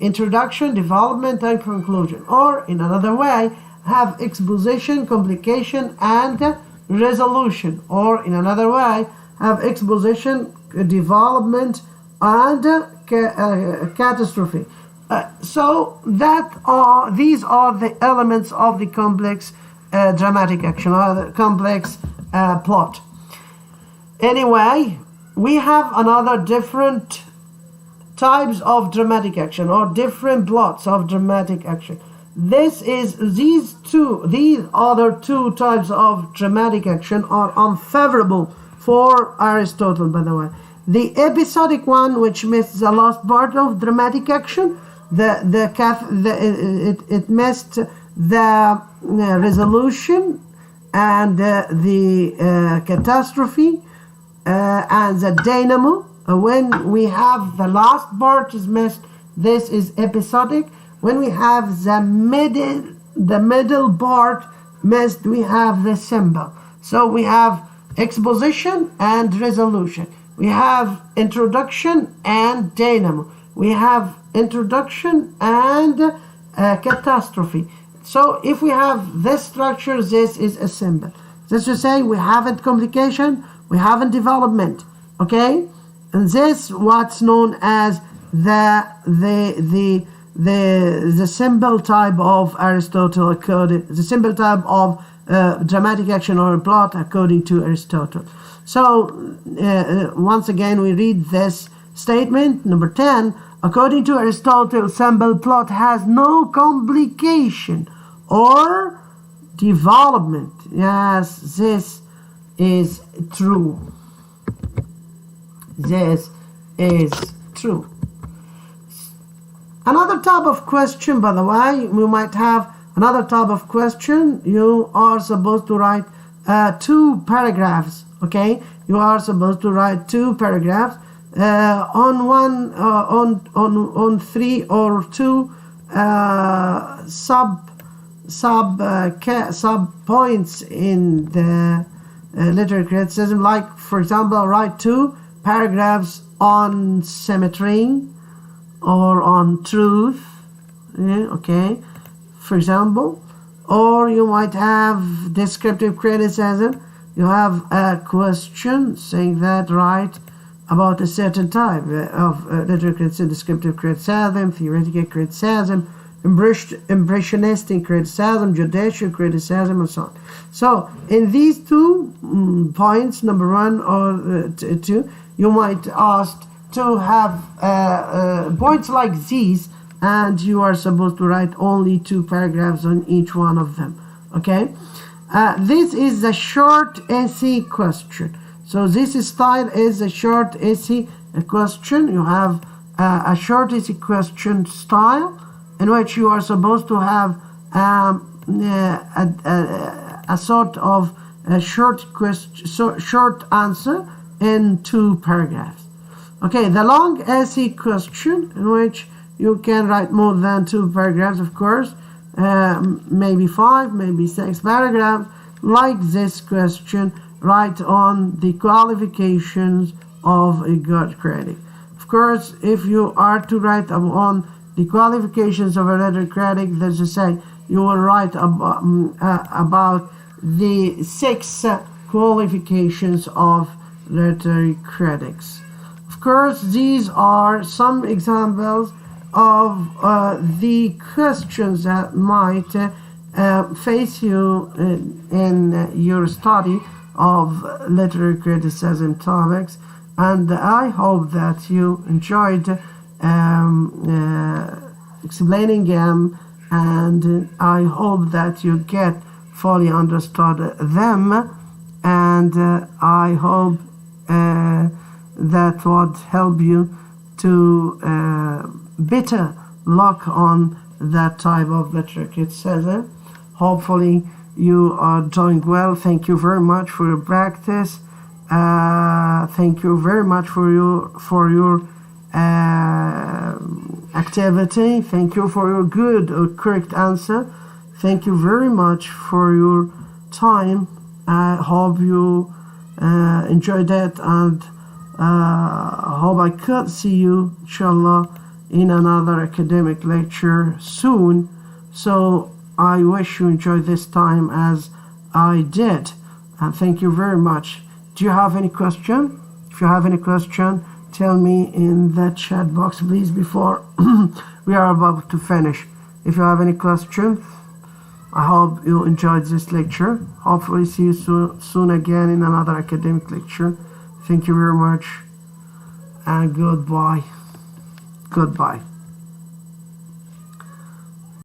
introduction, development, and conclusion, or in another way, have exposition, complication, and resolution, or in another way, have exposition, development, and catastrophe. So these are the elements of the complex dramatic action, or the complex plot. Anyway, we have another different types of dramatic action, or different plots of dramatic action. These other two types of dramatic action are unfavorable for Aristotle, by the way. The episodic one, which missed the last part of dramatic action, it missed the resolution and the catastrophe and the dynamo. When we have the last part is missed, this is episodic. When we have the middle part missed, we have the symbol. So we have exposition and resolution. We have introduction and dynamo. We have introduction and catastrophe. So if we have this structure, this is a symbol. This is to say we haven't complication, we haven't development. Okay? And this what's known as the symbol type of Aristotle, the symbol type of dramatic action or plot according to Aristotle. So once again we read this statement, number 10. According to Aristotle, symbol plot has no complication or development. Yes, this is true. This is true. Another type of question, by the way, we might have another type of question. You are supposed to write 2 paragraphs. Okay, you are supposed to write 2 paragraphs on one on 3 or 2 sub points in the literary criticism. Like, for example, write 2 paragraphs on symmetry or on truth, okay, for example. Or you might have descriptive criticism. You have a question saying that write about a certain type of literary criticism, descriptive criticism, theoretical criticism, impressionistic criticism, judicial criticism, and so on. So in these 2 points, number 1 or 2, you might ask to have points like these, and you are supposed to write only 2 paragraphs on each one of them. Okay, this is a short essay question. So this style is a short essay question. You have a short essay question style in which you are supposed to have a sort of a short answer in 2 paragraphs. Okay, the long essay question in which you can write more than 2 paragraphs, of course, maybe 5, maybe 6 paragraphs, like this question, write on the qualifications of a good critic. Of course, if you are to write on the qualifications of a literary critic, let's just say you will write about the 6 qualifications of literary critics. Of course, these are some examples of the questions that might face you in your study of literary criticism topics, and I hope that you enjoyed explaining them, and I hope that you get fully understood them, and I hope that would help you to better look on that type of literary criticism. Hopefully you are doing well. Thank you very much for your practice. Thank you very much for your activity. Thank you for your good or correct answer. Thank you very much for your time. I hope you enjoyed it, and hope I could see you, inshallah, in another academic lecture soon. So I wish you enjoyed this time as I did, and thank you very much. Do you have any question? If you have any question, tell me in the chat box, please, before we are about to finish. If you have any question, I hope you enjoyed this lecture. Hopefully see you soon again in another academic lecture. Thank you very much, and goodbye.